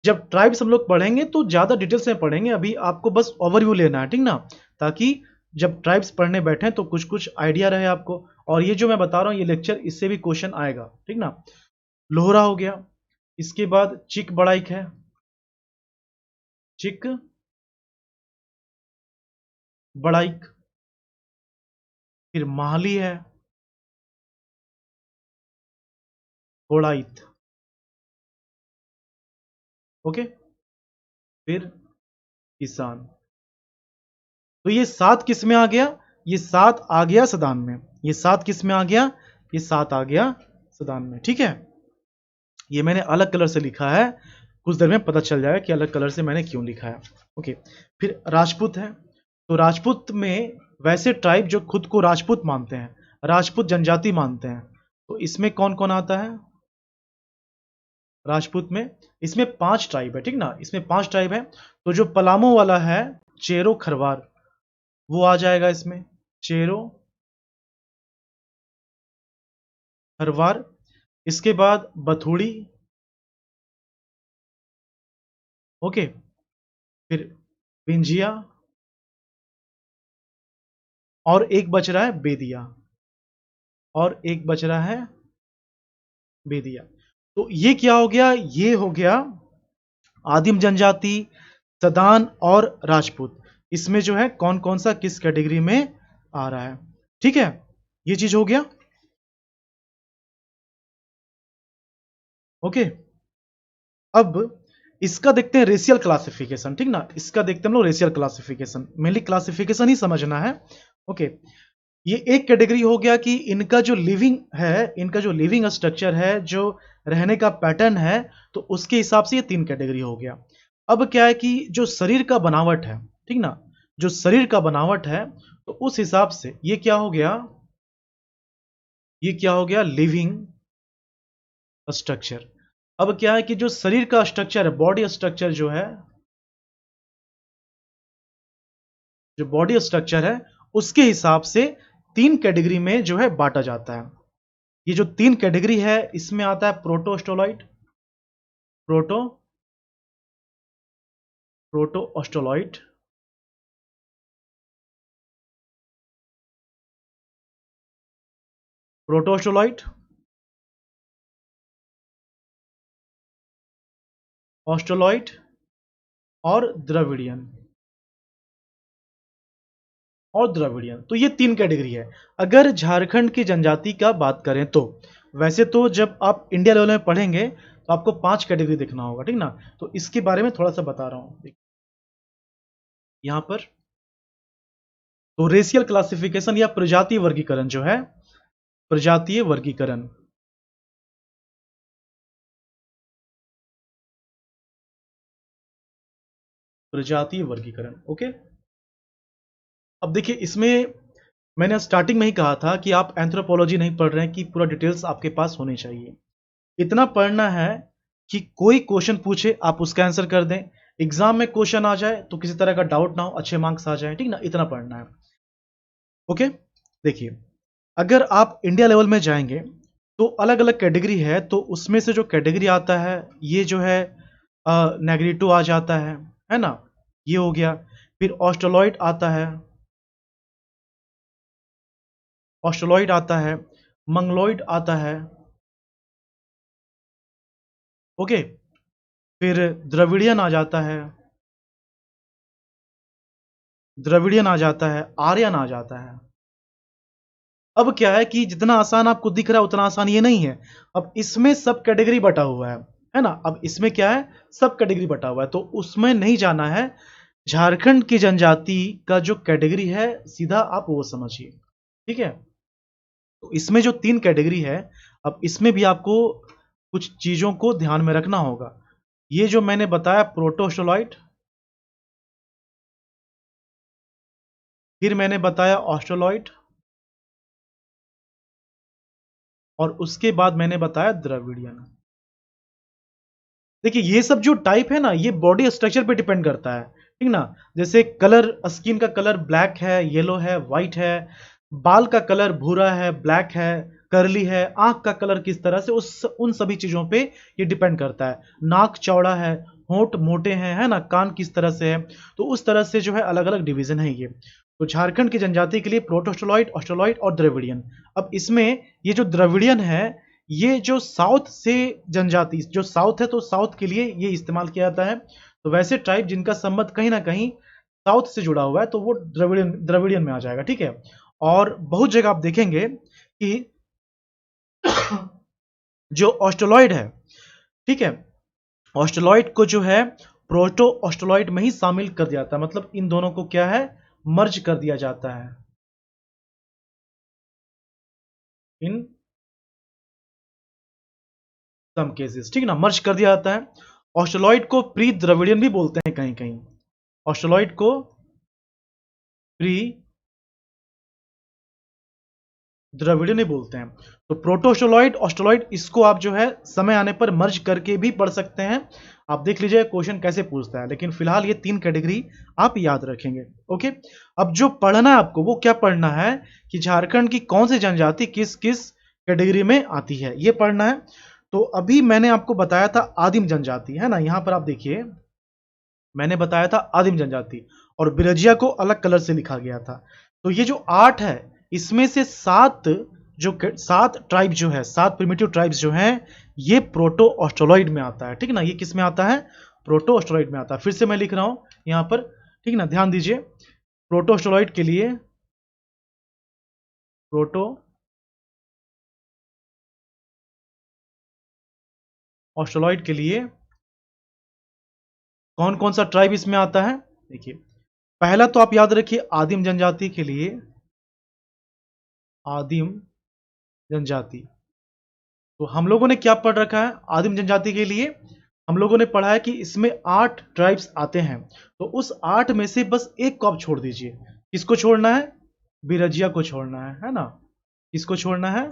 [SPEAKER 1] जब ट्राइब्स हम लोग पढ़ेंगे तो ज्यादा डिटेल्स में पढ़ेंगे, अभी आपको बस ओवरव्यू लेना है, ठीक ना, ताकि जब ट्राइब्स पढ़ने बैठे तो कुछ कुछ आइडिया रहे आपको। और ये जो मैं बता रहा हूं ये लेक्चर, इससे भी क्वेश्चन आएगा, ठीक ना। लोहरा हो गया, इसके बाद चिक बड़ाइक है, चिक बड़ाइक, फिर माहली है, कोड़ाइत, ओके, फिर किसान। तो ये 7 किस में आ गया, ये 7 आ गया सदान में, ये 7 किस में आ गया, ये 7 आ गया सदान में, ठीक है। ये मैंने अलग कलर से लिखा है, कुछ देर में पता चल जाएगा कि अलग कलर से मैंने क्यों लिखा है, ओके। फिर राजपूत है, तो राजपूत में वैसे ट्राइब जो खुद को राजपूत मानते हैं, राजपूत जनजाति मानते हैं, तो इसमें कौन कौन आता है राजपूत में। इसमें 5 ट्राइब है, ठीक ना, इसमें 5 ट्राइब है। तो जो पलामू वाला है चेरो खरवार, वो आ जाएगा इसमें, चेरो खरवार। इसके बाद बथुड़ी, ओके, फिर विंजिया, और एक बच रहा है बेदिया, और एक बच रहा है बेदिया। तो ये क्या हो गया, ये हो गया आदिम जनजाति, सदान और राजपूत। इसमें जो है कौन कौन सा किस कैटेगरी में आ रहा है, ठीक है, ये चीज हो गया, ओके। अब इसका देखते हैं रेशियल क्लासिफिकेशन, ठीक ना, इसका देखते हैं हम लोग रेशियल क्लासिफिकेशन, मेनली क्लासिफिकेशन ही समझना है, ओके। ये एक कैटेगरी हो गया कि इनका जो लिविंग है, इनका जो लिविंग स्ट्रक्चर है, जो रहने का पैटर्न है, तो उसके हिसाब से ये 3 कैटेगरी हो गया। अब क्या है कि जो शरीर का बनावट है, ठीक ना, जो शरीर का बनावट है, तो उस हिसाब से ये क्या हो गया, ये क्या हो गया लिविंग स्ट्रक्चर। अब क्या है कि जो शरीर का स्ट्रक्चर है, बॉडी स्ट्रक्चर जो है, जो बॉडी स्ट्रक्चर है, उसके हिसाब से 3 कैटेगरी में जो है बांटा जाता है। ये जो 3 कैटेगरी है, इसमें आता है प्रोटोस्टोलॉइड, प्रोटो प्रोटो ऑस्ट्रोलॉइट, प्रोटो ऑस्ट्रोलॉइट, ऑस्ट्रोलॉइट और द्रविडियन, और द्रविडियन। तो ये तीन कैटेगरी है। अगर झारखंड की जनजाति का बात करें तो वैसे तो जब आप इंडिया लेवल में पढ़ेंगे तो आपको 5 कैटेगरी देखना होगा, ठीक ना। तो इसके बारे में थोड़ा सा बता रहा हूं यहां पर। तो रेशियल क्लासिफिकेशन या प्रजातीय वर्गीकरण जो है, प्रजातीय वर्गीकरण, प्रजातीय वर्गीकरण, ओके। अब देखिए इसमें मैंने स्टार्टिंग में ही कहा था कि आप एंथ्रोपोलॉजी नहीं पढ़ रहे हैं कि पूरा डिटेल्स आपके पास होनी चाहिए। इतना पढ़ना है कि कोई क्वेश्चन पूछे आप उसका आंसर कर दें, एग्जाम में क्वेश्चन आ जाए तो किसी तरह का डाउट ना हो, अच्छे मार्क्स आ जाए, ठीक ना। इतना पढ़ना है, ओके। देखिए अगर आप इंडिया लेवल में जाएंगे तो अलग अलग कैटेगरी है, तो उसमें से जो कैटेगरी आता है ये जो है नेग्रिटो आ जाता है ना, ये हो गया। फिर ऑस्ट्रोलॉइड आता है, ऑस्ट्रोलॉइड आता है, मंगलॉइड आता है, ओके। फिर द्रविडियन आ जाता है, द्रविडियन आ जाता है, आर्यन आ जाता है। अब क्या है कि जितना आसान आपको दिख रहा है उतना आसान ये नहीं है। अब इसमें सब कैटेगरी बटा हुआ है ना। अब इसमें क्या है, सब कैटेगरी बटा हुआ है, तो उसमें नहीं जाना है। झारखंड की जनजाति का जो कैटेगरी है सीधा आप वो समझिए, ठीक है। तो इसमें जो 3 कैटेगरी है, अब इसमें भी आपको कुछ चीजों को ध्यान में रखना होगा। ये जो मैंने बताया प्रोटोस्टोलॉइट, फिर मैंने बताया ऑस्ट्रोलॉइट, और उसके बाद मैंने बताया द्रविडियन। देखिए ये सब जो टाइप है ना, ये बॉडी स्ट्रक्चर पे डिपेंड करता है, ठीक ना। जैसे कलर, स्किन का कलर ब्लैक है, येलो है, व्हाइट है, बाल का कलर भूरा है, ब्लैक है, करली है, आंख का कलर किस तरह से, उस उन सभी चीजों पे ये डिपेंड करता है। नाक चौड़ा है, होंठ मोटे हैं, है ना, कान किस तरह से है, तो उस तरह से जो है अलग अलग डिवीजन है ये। तो झारखंड की जनजाति के लिए प्रोटोस्टोलॉइड, ऑस्ट्रोलॉइड और द्रविडियन। अब इसमें ये जो द्रविडियन है, ये जो साउथ से जनजाति, जो साउथ है तो साउथ के लिए ये इस्तेमाल किया जाता है। तो वैसे ट्राइब जिनका संबंध कहीं ना कहीं साउथ से जुड़ा हुआ है तो वो द्रविडियन द्रविडियन में आ जाएगा, ठीक है। और बहुत जगह आप देखेंगे कि जो ऑस्ट्रोलॉइड है, ठीक है, ऑस्ट्रोलॉइड को जो है प्रोटो ऑस्ट्रोलॉइड में ही शामिल कर दिया जाता है। मतलब इन दोनों को क्या है, मर्ज कर दिया जाता है इन सम केसेस, ठीक ना, मर्ज कर दिया जाता है। ऑस्ट्रोलॉइड को प्री द्रविडियन भी बोलते हैं कहीं कहीं, ऑस्ट्रोलॉइड को प्री द्रविडियन ही बोलते हैं। तो प्रोटोस्टोलॉइड, ऑस्ट्रोलॉइड, इसको आप जो है समय आने पर मर्ज करके भी पढ़ सकते हैं। आप देख लीजिए क्वेश्चन कैसे पूछता है, लेकिन फिलहाल ये 3 कैटेगरी आप याद रखेंगे, ओके। अब जो पढ़ना है आपको वो क्या पढ़ना है कि झारखंड की कौन सी जनजाति किस किस कैटेगरी में आती है, ये पढ़ना है। तो अभी मैंने आपको बताया था आदिम जनजाति, है ना, यहां पर आप देखिए मैंने बताया था आदिम जनजाति, और बिरजिया को अलग कलर से लिखा गया था। तो ये जो 8 है, इसमें से 7 जो 7 ट्राइब जो है, 7 प्रिमिटिव ट्राइब्स जो हैं, ये प्रोटो ऑस्ट्रोलॉइड में आता है, ठीक ना। ये किस में आता है, प्रोटो ऑस्ट्रोलॉइड में आता है। फिर से मैं लिख रहा हूं यहां पर, ठीक ना, ध्यान दीजिए। प्रोटो ऑस्ट्रोलॉइड के लिए, प्रोटो ऑस्ट्रोलॉइड के लिए कौन कौन सा ट्राइब इसमें आता है, देखिए। पहला तो आप याद रखिए आदिम जनजाति के लिए, आदिम जनजाति। तो हम लोगों ने क्या पढ़ रखा है आदिम जनजाति के लिए, हम लोगों ने पढ़ा है कि इसमें 8 ट्राइब्स आते हैं। तो उस 8 में से बस एक को आप छोड़ दीजिए। किसको छोड़ना है, बिरजिया को छोड़ना है ना। किसको छोड़ना है,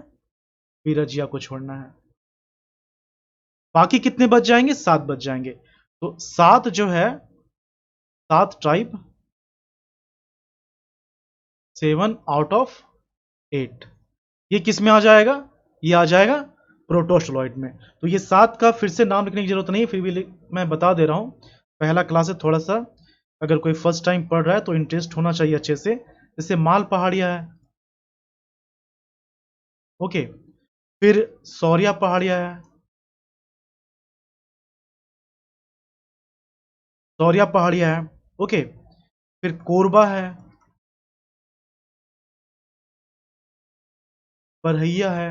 [SPEAKER 1] बिरजिया को छोड़ना है। बाकी कितने बच जाएंगे, 7 बच जाएंगे। तो 7 जो है, 7 ट्राइब, 7 आउट ऑफ 8, ये किस में आ जाएगा, ये आ जाएगा प्रोटोस्टोलॉइड में। तो ये 7 का फिर से नाम लिखने की जरूरत नहीं, फिर भी मैं बता दे रहा हूँ। पहला क्लास है, थोड़ा सा अगर कोई फर्स्ट टाइम पढ़ रहा है तो इंटरेस्ट होना चाहिए अच्छे से। जैसे माल पहाड़िया है, ओके। फिर सौरिया पहाड़िया है, सौरिया पहाड़िया है, ओके। फिर कोरबा है, बरहैया है,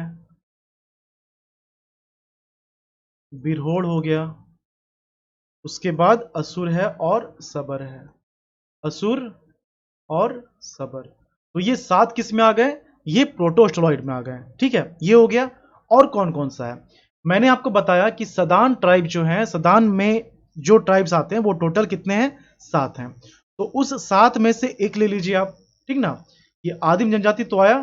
[SPEAKER 1] बिरहोड़ हो गया, उसके बाद असुर है और सबर है, असुर और सबर। तो ये 7 किस में आ गए, ये प्रोटोस्टोलॉइड में आ गए, ठीक है, ये हो गया। और कौन कौन सा है, मैंने आपको बताया कि सदान ट्राइब जो है, सदान में जो ट्राइब्स आते हैं वो टोटल कितने हैं, 7 हैं। तो उस 7 में से एक ले लीजिए आप, ठीक ना। ये आदिम जनजाति तो आया,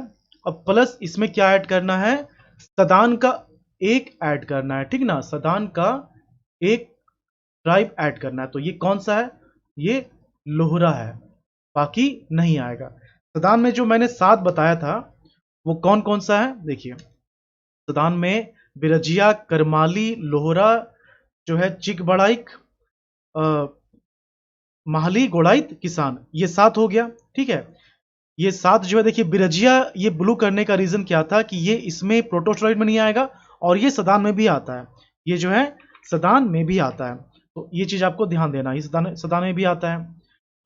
[SPEAKER 1] अब प्लस इसमें क्या ऐड करना है, सदान का एक ऐड करना है, ठीक ना, सदान का एक ट्राइब ऐड करना है। तो ये कौन सा है, ये लोहरा है, बाकी नहीं आएगा। सदान में जो मैंने 7 बताया था वो कौन कौन सा है, देखिए। सदान में बिरजिया, करमाली, लोहरा जो है, चिकबड़ाइक, माहली, गोड़ाइत, किसान, ये 7 हो गया, ठीक है। ये 7 जो है, देखिए बिरजिया ये ब्लू करने का रीजन क्या था कि ये इसमें प्रोटोस्टोलॉइड में नहीं आएगा और ये सदान में भी आता है, ये जो है सदान में भी आता है। तो ये चीज आपको ध्यान देना, ये सदान सदान में भी आता है।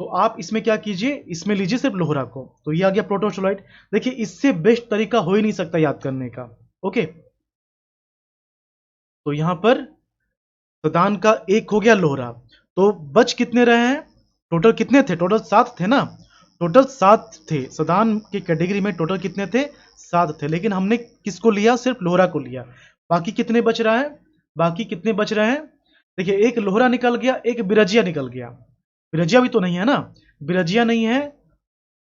[SPEAKER 1] तो आप इसमें क्या कीजिए, इसमें लीजिए सिर्फ लोहरा को, तो ये आ गया प्रोटोस्टोलॉइड। देखिए इससे बेस्ट तरीका हो ही नहीं सकता याद करने का, ओके। तो यहां पर सदान का एक हो गया लोहरा, तो बच कितने रहे हैं, टोटल कितने थे, टोटल 7 थे ना, टोटल 7 थे सदान की कैटेगरी में, टोटल कितने थे, 7 थे। लेकिन हमने किसको लिया, सिर्फ लोहरा को लिया। बाकी कितने बच रहा है, बाकी कितने बच रहे हैं, देखिए एक लोहरा निकल गया, एक बिरजिया निकल गया, बिरजिया भी तो नहीं है ना, बिरजिया नहीं है,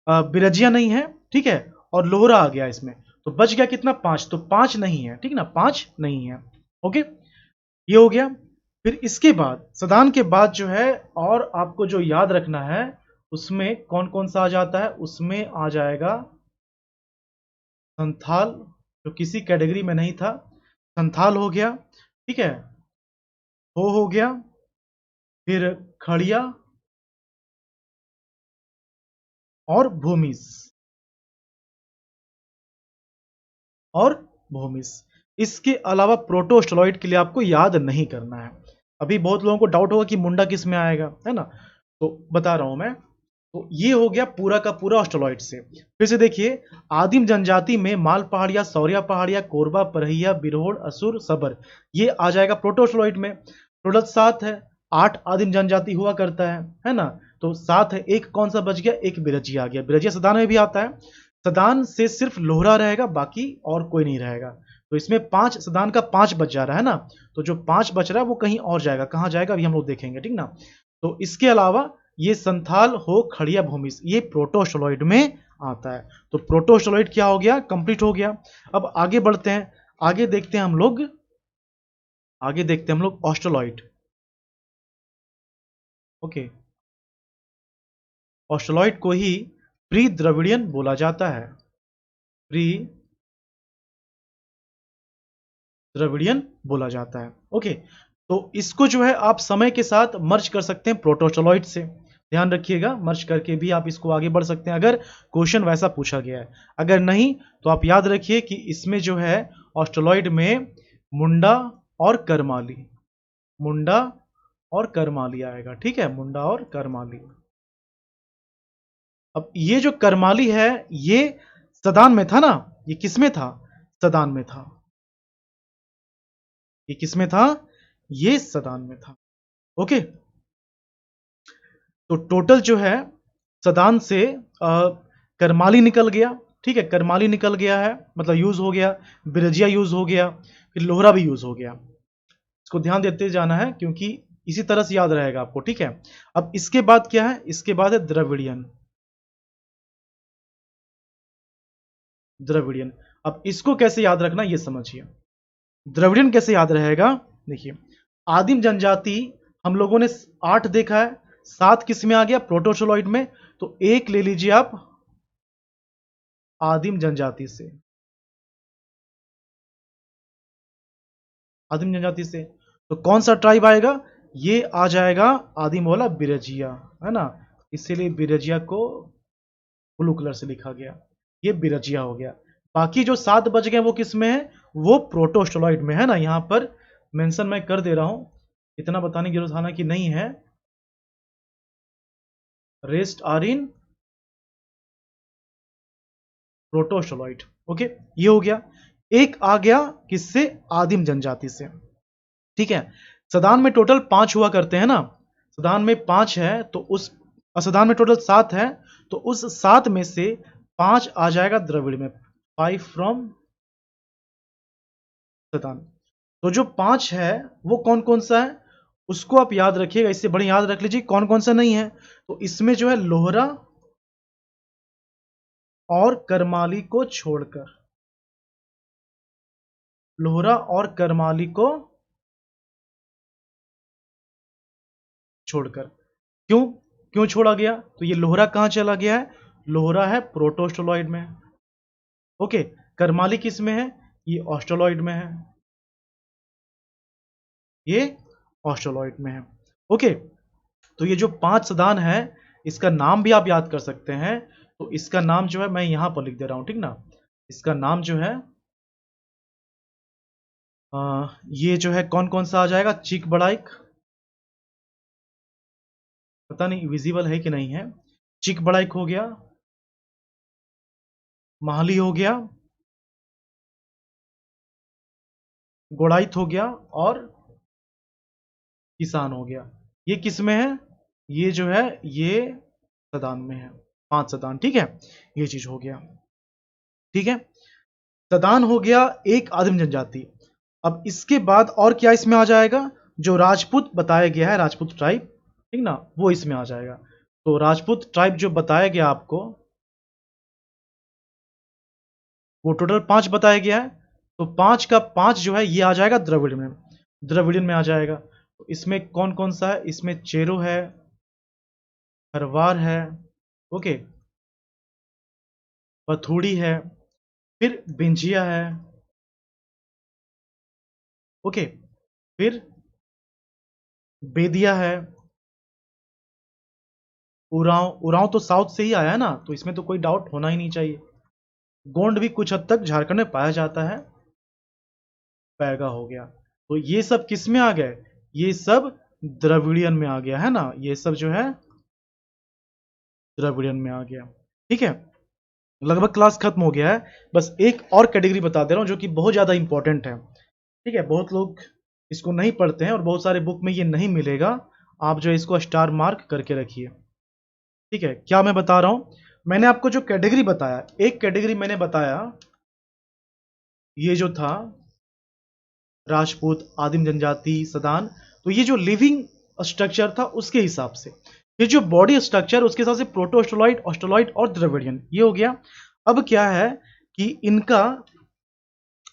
[SPEAKER 1] बिरजिया नहीं है, ठीक है, और लोहरा आ गया इसमें। तो बच गया कितना, 5, तो 5 नहीं है, ठीक ना, 5 नहीं है, ओके। ये हो गया। फिर इसके बाद सदान के बाद जो है, और आपको जो याद रखना है, उसमें कौन कौन सा आ जाता है, उसमें आ जाएगा संथाल, जो किसी कैटेगरी में नहीं था, संथाल हो गया, ठीक है, हो गया, फिर खड़िया और भूमिस, और भूमिस। इसके अलावा प्रोटोस्टोलॉइड के लिए आपको याद नहीं करना है। अभी बहुत लोगों को डाउट होगा कि मुंडा किस में आएगा, है ना, तो बता रहा हूं मैं। तो ये हो गया पूरा का पूरा ऑस्ट्रोलॉइड से। फिर से देखिए, आदिम जनजाति में माल पहाड़िया, सौरिया पहाड़िया, कोरबा, परहिया, बिरहोड़, असुर, सबर, ये आ जाएगा प्रोटोस्टोलॉइड में। टोटल 7 है, 8 आदिम जनजाति हुआ करता है ना। तो 7 है, एक कौन सा बच गया, एक बिरजिया आ गया, बिरजिया सदान में भी आता है। सदान से सिर्फ लोहरा रहेगा, बाकी और कोई नहीं रहेगा। तो इसमें 5, सदान का 5 बच जा रहा है ना, तो जो 5 बच रहा है वो कहीं और जाएगा, कहाँ जाएगा अभी हम लोग देखेंगे, ठीक ना। तो इसके अलावा ये संथाल, हो, खड़िया, भूमिस, ये प्रोटोस्टोलॉइड में आता है। तो प्रोटोस्टोलॉइड क्या हो गया, कंप्लीट हो गया। अब आगे बढ़ते हैं, आगे देखते हैं हम लोग, आगे देखते हैं हम लोग ऑस्ट्रोलॉइड, ओके। ऑस्ट्रोलॉइड को ही प्री द्रविडियन बोला जाता है, प्री द्रविडियन बोला जाता है, ओके। तो इसको जो है आप समय के साथ मर्ज कर सकते हैं प्रोटोस्टोलॉइड से, ध्यान रखिएगा, मर्ज करके भी आप इसको आगे बढ़ सकते हैं अगर क्वेश्चन वैसा पूछा गया है। अगर नहीं तो आप याद रखिए कि इसमें जो है ऑस्ट्रोलॉइड में मुंडा और करमाली, मुंडा और करमाली आएगा, ठीक है, मुंडा और करमाली। अब ये जो करमाली है, ये सदान में था ना, ये किस में था, सदान में था, ये किस में था, ये सदान में था, ओके। तो टोटल जो है सदान से करमाली निकल गया, ठीक है, करमाली निकल गया है, मतलब यूज हो गया, बिरजिया यूज हो गया, फिर लोहरा भी यूज हो गया। इसको ध्यान देते जाना है क्योंकि इसी तरह से याद रहेगा आपको, ठीक है। अब इसके बाद क्या है, इसके बाद है द्रविडियन, द्रविडियन। अब इसको कैसे याद रखना ये समझिए, द्रविडियन कैसे याद रहेगा, देखिए। आदिम जनजाति हम लोगों ने 8 देखा है, 7 किस में आ गया, प्रोटोसोलॉइड में। तो एक ले लीजिए आप आदिम जनजाति से, आदिम जनजाति से। तो कौन सा ट्राइब आएगा? ये आ जाएगा आदिम वाला बिरजिया, है ना, इसीलिए बिरजिया को ब्लू कलर से लिखा गया, ये बिरजिया हो गया। बाकी जो 7 बच गए वो किस में है? वो प्रोटोस्टोलॉइड में है ना, यहाँ पर मेंशन मैं कर दे रहा हूं, इतना बताने की जरूरत हालांकि नहीं है। Rest are in proto Australoid. Okay, ये हो गया। एक आ गया किससे? आदिम जनजाति से। ठीक है, सदान में टोटल 5 हुआ करते हैं ना, सदान में 5 है तो उस, सदान में टोटल 7 है तो उस 7 में से 5 आ जाएगा द्रविड़ में, 5 फ्रॉम सदान। तो जो 5 है वो कौन कौन सा है उसको आप याद रखिएगा, इससे बड़ी याद रख लीजिए कौन कौन सा नहीं है। तो इसमें जो है लोहरा और करमाली को छोड़कर, लोहरा और करमाली को छोड़कर, क्यों क्यों छोड़ा गया? तो ये लोहरा कहां चला गया है? लोहरा है प्रोटोस्टोलॉइड में। ओके, करमाली किस में है? ये ऑस्ट्रोलॉइड में है, ये ऑस्ट्रोलॉइड में है। ओके, तो ये जो 5 सदान है इसका नाम भी आप याद कर सकते हैं। तो इसका नाम जो है मैं यहां पर लिख दे रहा हूं, ठीक ना। इसका नाम जो है ये जो है कौन कौन सा आ जाएगा? चीक बड़ाइक, पता नहीं विजिबल है कि नहीं है। चिक बड़ाइक हो गया, महाली हो गया, गोड़ाइत हो गया और किसान हो गया। ये किस में है? ये जो है ये सदान में है, 5 सदान। ठीक है, ये चीज हो गया। ठीक है, सदान हो गया एक आदिम जनजाति। अब इसके बाद और क्या इसमें आ जाएगा? जो राजपूत बताया गया है, राजपूत ट्राइब, ठीक ना, वो इसमें आ जाएगा। तो राजपूत ट्राइब जो बताया गया आपको, वो टोटल 5 बताया गया है। तो 5 का 5 जो है ये आ जाएगा द्रविड़ में, द्रविड़ियन में आ जाएगा। तो इसमें कौन कौन सा है? इसमें चेरो है, हरवार है, ओके, पथूड़ी है, फिर बिंजिया है, ओके, फिर बेदिया है, उरांव, उरांव तो साउथ से ही आया है ना, तो इसमें तो कोई डाउट होना ही नहीं चाहिए। गोंड भी कुछ हद तक झारखंड में पाया जाता है, पैगा हो गया। तो ये सब किस में आ गए? ये सब द्रविड़ियन में आ गया है ना, ये सब जो है द्रविड़ियन में आ गया। ठीक है, लगभग क्लास खत्म हो गया है। बस एक और कैटेगरी बता दे रहा हूं जो कि बहुत ज्यादा इंपॉर्टेंट है। ठीक है, बहुत लोग इसको नहीं पढ़ते हैं और बहुत सारे बुक में ये नहीं मिलेगा, आप जो है इसको स्टार मार्क करके रखिए। ठीक है, क्या मैं बता रहा हूं? मैंने आपको जो कैटेगरी बताया, एक कैटेगरी मैंने बताया ये जो था राजपूत, आदिम जनजाति, सदान, तो ये जो लिविंग स्ट्रक्चर था उसके हिसाब से, ये जो बॉडी स्ट्रक्चर उसके हिसाब से प्रोटोस्टोलॉइड, ऑस्ट्रोलॉइड और द्रविडियन, ये हो गया। अब क्या है कि इनका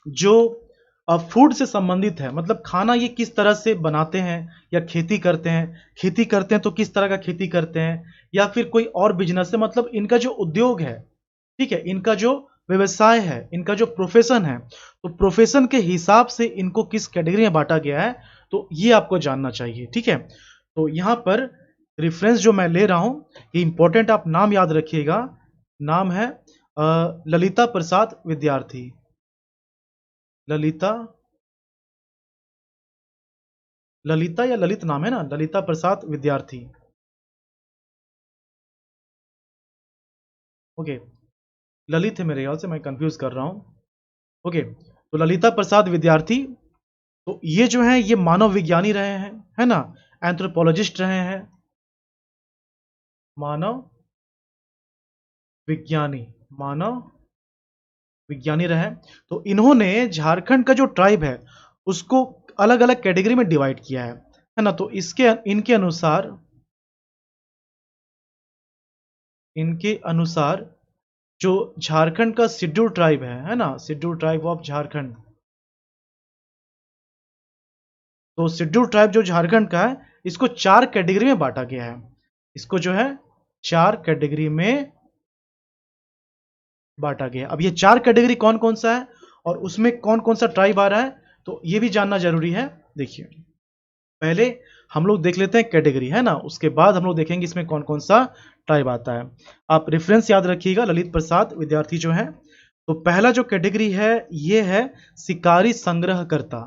[SPEAKER 1] जो फूड से संबंधित है, मतलब खाना ये किस तरह से बनाते हैं या खेती करते हैं, खेती करते हैं तो किस तरह का खेती करते हैं, या फिर कोई और बिजनेस है, मतलब इनका जो उद्योग है, ठीक है, इनका जो व्यवसाय है, इनका जो प्रोफेशन है, तो प्रोफेशन के हिसाब से इनको किस कैटेगरी में बांटा गया है, तो ये आपको जानना चाहिए। ठीक है, तो यहां पर रेफरेंस जो मैं ले रहा हूं, ये इंपॉर्टेंट, आप नाम याद रखिएगा। नाम है ललिता प्रसाद विद्यार्थी, ललिता, ललिता या ललित नाम है ना, ललिता प्रसाद विद्यार्थी। ओके, ललित है मेरे ख्याल से, मैं कंफ्यूज कर रहा हूं। ओके, तो ललिता प्रसाद विद्यार्थी, तो ये जो है ये मानव विज्ञानी रहे हैं, है ना, एंथ्रोपोलॉजिस्ट रहे हैं, मानव विज्ञानी, मानव विज्ञानी रहे। तो इन्होंने झारखंड का जो ट्राइब है उसको अलग अलग कैटेगरी में डिवाइड किया है ना। तो इसके इनके अनुसार, इनके अनुसार जो झारखंड का शेड्यूल ट्राइब है ना, शेड्यूल ट्राइब ऑफ झारखंड, तो शेड्यूल ट्राइब जो झारखंड का है इसको 4 कैटेगरी में बांटा गया है, इसको जो है 4 कैटेगरी में बांटा गया। अब ये 4 कैटेगरी कौन कौन सा है और उसमें कौन कौन सा ट्राइब आ रहा है, तो ये भी जानना जरूरी है। देखिए, पहले हम लोग देख लेते हैं कैटेगरी, है ना, उसके बाद हम लोग देखेंगे इसमें कौन कौन सा ट्राइब आता है। आप रेफरेंस याद रखिएगा, ललित प्रसाद विद्यार्थी जो है। तो पहला जो कैटेगरी है ये है शिकारी संग्रहकर्ता।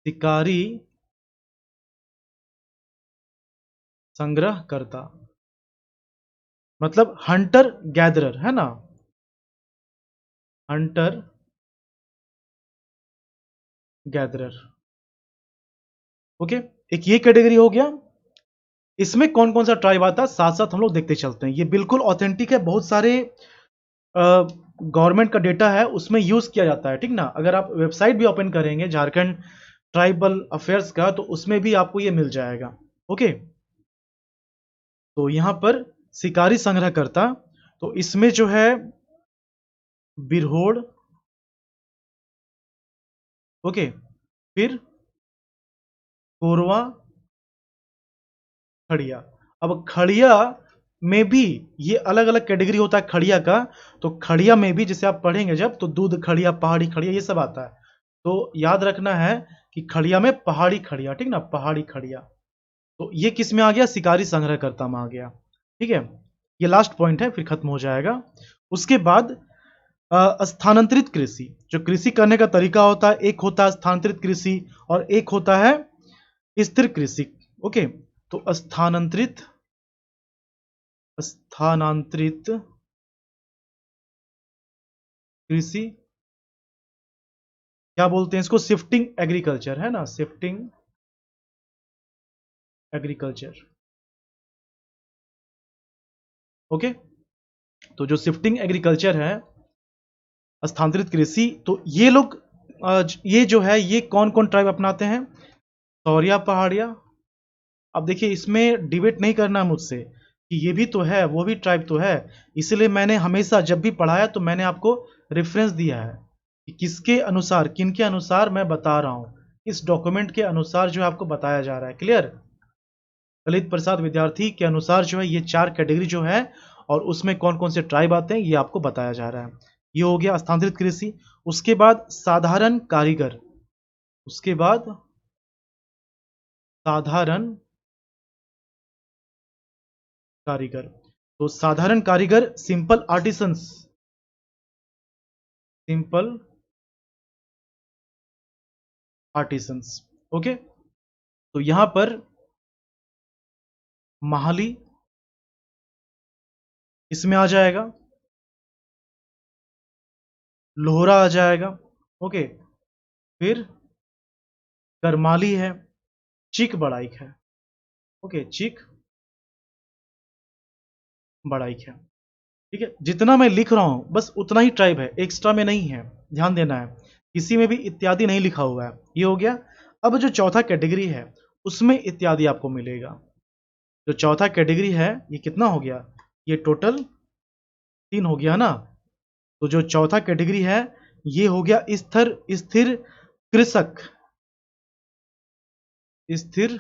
[SPEAKER 1] शिकारी संग्रहकर्ता मतलब हंटर गैदरर, है ना, हंटर गैदरर। ओके, एक ये कैटेगरी हो गया। इसमें कौन कौन सा ट्राइब आता है साथ साथ हम लोग देखते चलते हैं। ये बिल्कुल ऑथेंटिक है, बहुत सारे गवर्नमेंट का डेटा है उसमें यूज किया जाता है, ठीक ना। अगर आप वेबसाइट भी ओपन करेंगे झारखंड ट्राइबल अफेयर्स का, तो उसमें भी आपको ये मिल जाएगा। ओके, तो यहां पर शिकारी संग्रहकर्ता, तो इसमें जो है बिरहोड़, ओके, फिर कोरवा, खड़िया। अब खड़िया में भी ये अलग अलग कैटेगरी होता है खड़िया का। तो खड़िया में भी जैसे आप पढ़ेंगे जब, तो दूध खड़िया, पहाड़ी खड़िया, ये सब आता है। तो याद रखना है कि खड़िया में पहाड़ी खड़िया, ठीक ना, पहाड़ी खड़िया। तो ये किस में आ गया, शिकारी संग्रहकर्ता में आ गया। ठीक है, ये लास्ट पॉइंट है, फिर खत्म हो जाएगा। उसके बाद स्थानांतरित कृषि, जो कृषि करने का तरीका होता है, एक होता है स्थानांतरित कृषि और एक होता है स्थिर कृषि। ओके, तो स्थानांतरित कृषि, क्या बोलते हैं इसको, शिफ्टिंग एग्रीकल्चर, है ना, शिफ्टिंग एग्रीकल्चर। ओके, तो जो शिफ्टिंग एग्रीकल्चर है, स्थानांतरित कृषि, तो ये लोग ये जो है ये कौन कौन ट्राइब अपनाते हैं, सौरिया पहाड़िया। अब देखिए, इसमें डिबेट नहीं करना मुझसे कि ये भी तो है वो भी ट्राइब तो है, इसलिए मैंने हमेशा जब भी पढ़ाया तो मैंने आपको रेफरेंस दिया है कि किसके अनुसार, किन के अनुसार मैं बता रहा हूं, इस डॉक्यूमेंट के अनुसार जो है आपको बताया जा रहा है। क्लियर, ललित प्रसाद विद्यार्थी के अनुसार जो है ये 4 कैटेगरी जो है और उसमें कौन कौन से ट्राइब आते हैं ये आपको बताया जा रहा है। ये हो गया स्थानांतरित कृषि। उसके बाद साधारण कारीगर, उसके बाद साधारण कारीगर, तो साधारण कारीगर simple artisans, simple artisans. Okay, तो यहां पर महाली इसमें आ जाएगा, लोहरा आ जाएगा। ओके, फिर करमाली है, चिक बड़ाइक है। ओके, चिक बड़ाइक है। ठीक है, जितना मैं लिख रहा हूं बस उतना ही ट्राइब है, एक्स्ट्रा में नहीं है, ध्यान देना है। किसी में भी इत्यादि नहीं लिखा हुआ है। ये हो गया। अब जो चौथा कैटेगरी है उसमें इत्यादि आपको मिलेगा। जो चौथा कैटेगरी है ये कितना हो गया, ये टोटल 3 हो गया ना। तो जो चौथा कैटेगरी है ये हो गया स्थिर स्थिर कृषक, स्थिर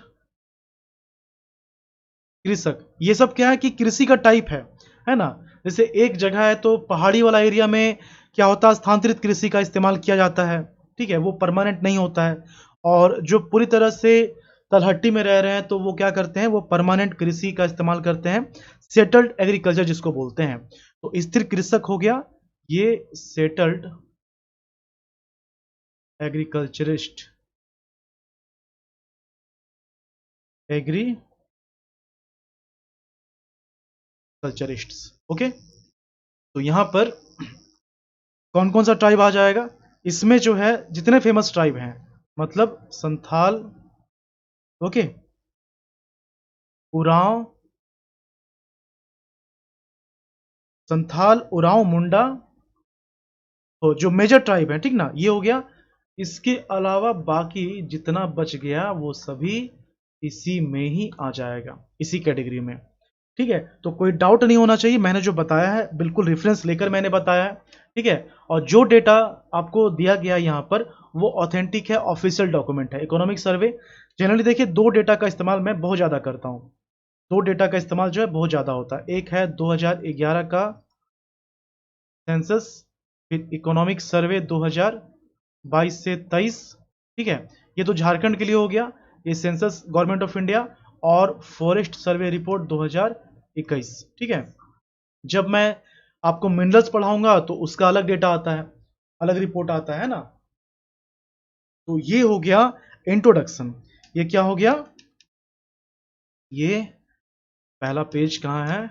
[SPEAKER 1] कृषक। ये सब क्या है कि कृषि का टाइप है ना। जैसे एक जगह है तो पहाड़ी वाला एरिया में क्या होता है, स्थानांतरित कृषि का इस्तेमाल किया जाता है। ठीक है, वो परमानेंट नहीं होता है। और जो पूरी तरह से तलहट्टी में रह रहे हैं तो वो क्या करते हैं, वो परमानेंट कृषि का इस्तेमाल करते हैं, सेटल्ड एग्रीकल्चर जिसको बोलते हैं। तो स्थिर कृषक हो गया ये सेटल्ड एग्रीकल्चरिस्ट, एग्रीकल्चरिस्ट्स। ओके, तो यहां पर कौन कौन सा ट्राइब आ जाएगा, इसमें जो है जितने फेमस ट्राइब हैं, मतलब संथाल, ओके, उरांव, संथाल, उरांव, मुंडा, तो जो मेजर ट्राइब है, ठीक ना, ये हो गया। इसके अलावा बाकी जितना बच गया वो सभी इसी में ही आ जाएगा, इसी कैटेगरी में। ठीक है, तो कोई डाउट नहीं होना चाहिए, मैंने जो बताया है बिल्कुल रेफरेंस लेकर मैंने बताया है। ठीक है, और जो डेटा आपको दिया गया यहाँ पर वो ऑथेंटिक है, ऑफिशियल डॉक्यूमेंट है। इकोनॉमिक सर्वे जनरली देखिए 2 डेटा का इस्तेमाल मैं बहुत ज़्यादा करता हूँ, 2 डेटा का इस्तेमाल जो है बहुत ज़्यादा होता है। एक है 2011 का सेंसस, फिर इकोनॉमिक सर्वे 2022 से 23, ठीक है, ये तो झारखंड के लिए हो गया, ये सेंसस गवर्नमेंट ऑफ इंडिया, और फॉरेस्ट सर्वे रिपोर्ट 2021, ठीक है। जब मैं आपको मिनरल्स पढ़ाऊंगा तो उसका अलग डेटा आता है, अलग रिपोर्ट आता है ना। तो ये हो गया इंट्रोडक्शन। ये क्या हो गया, ये पहला पेज कहाँ है,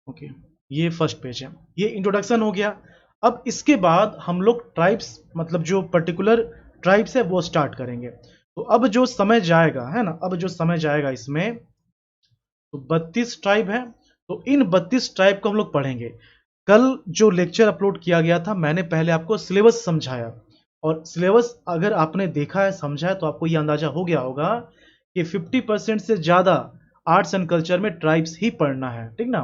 [SPEAKER 1] ओके, ये फर्स्ट पेज है, ये इंट्रोडक्शन हो गया। अब इसके बाद हम लोग ट्राइब्स, मतलब जो पर्टिकुलर ट्राइब्स है वो स्टार्ट करेंगे। तो अब जो समय जाएगा है ना, अब जो समय जाएगा इसमें, तो 32 ट्राइब है, तो इन 32 ट्राइब को हम लोग पढ़ेंगे। कल जो लेक्चर अपलोड किया गया था, मैंने पहले आपको सिलेबस समझाया, और सिलेबस अगर आपने देखा है, समझा है, तो आपको ये अंदाजा हो गया होगा कि 50% से ज़्यादा आर्ट्स एंड कल्चर में ट्राइब्स ही पढ़ना है, ठीक ना।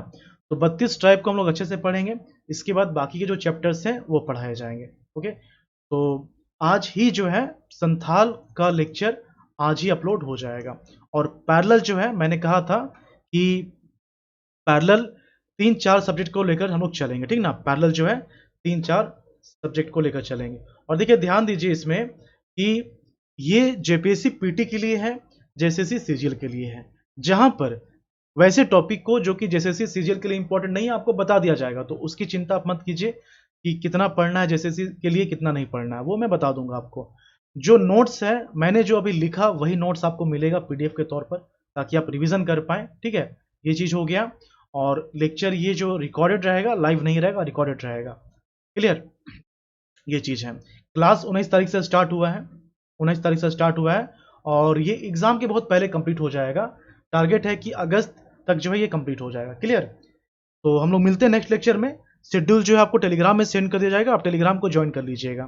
[SPEAKER 1] तो 32 ट्राइब को हम लोग अच्छे से पढ़ेंगे, इसके बाद बाकी के जो चैप्टर्स हैं वो पढ़ाए जाएंगे, ओके। तो आज ही जो है संथाल का लेक्चर आज ही अपलोड हो जाएगा। और पैरेलल जो है, मैंने कहा था कि पैरेलल 3-4 सब्जेक्ट को लेकर हम लोग चलेंगे, ठीक ना। पैरेलल जो है 3-4 सब्जेक्ट को लेकर चलेंगे। और देखिए ध्यान दीजिए इसमें कि ये जेपीएससी पीटी के लिए है, जेएसएससी सीजीएल के लिए है, जहां पर वैसे टॉपिक को जो कि जेएसएससी सीजीएल के लिए इंपॉर्टेंट नहीं है आपको बता दिया जाएगा, तो उसकी चिंता आप मत कीजिए कि कितना पढ़ना है जेएसएससी के लिए, कितना नहीं पढ़ना है, वो मैं बता दूंगा आपको। जो नोट्स है मैंने जो अभी लिखा वही नोट्स आपको मिलेगा पीडीएफ के तौर पर, ताकि आप रिवीजन कर पाए, ठीक है। ये चीज हो गया। और लेक्चर ये जो रिकॉर्डेड रहेगा, लाइव नहीं रहेगा, रिकॉर्डेड रहेगा, क्लियर। ये चीज है। क्लास 19 तारीख से स्टार्ट हुआ है, 19 तारीख से स्टार्ट हुआ है, और ये एग्जाम के बहुत पहले कंप्लीट हो जाएगा। टारगेट है कि अगस्त तक जो है ये कंप्लीट हो जाएगा, क्लियर। तो हम लोग मिलते हैं नेक्स्ट लेक्चर में। शेड्यूल जो है आपको टेलीग्राम में सेंड कर दिया जाएगा, आप टेलीग्राम को ज्वाइन कर लीजिएगा,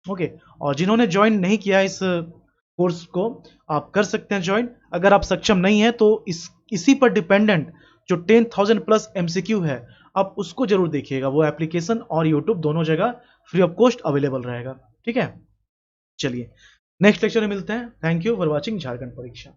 [SPEAKER 1] ओके। और जिन्होंने ज्वाइन नहीं किया इस कोर्स को, आप कर सकते हैं ज्वाइन। अगर आप सक्षम नहीं है तो इसी पर डिपेंडेंट जो 10,000 प्लस एमसीक्यू है, आप उसको जरूर देखिएगा। वो एप्लीकेशन और यूट्यूब दोनों जगह फ्री ऑफ कॉस्ट अवेलेबल रहेगा, ठीक है। चलिए नेक्स्ट लेक्चर में मिलते हैं। Thank you for watching Jharkhand परीक्षा।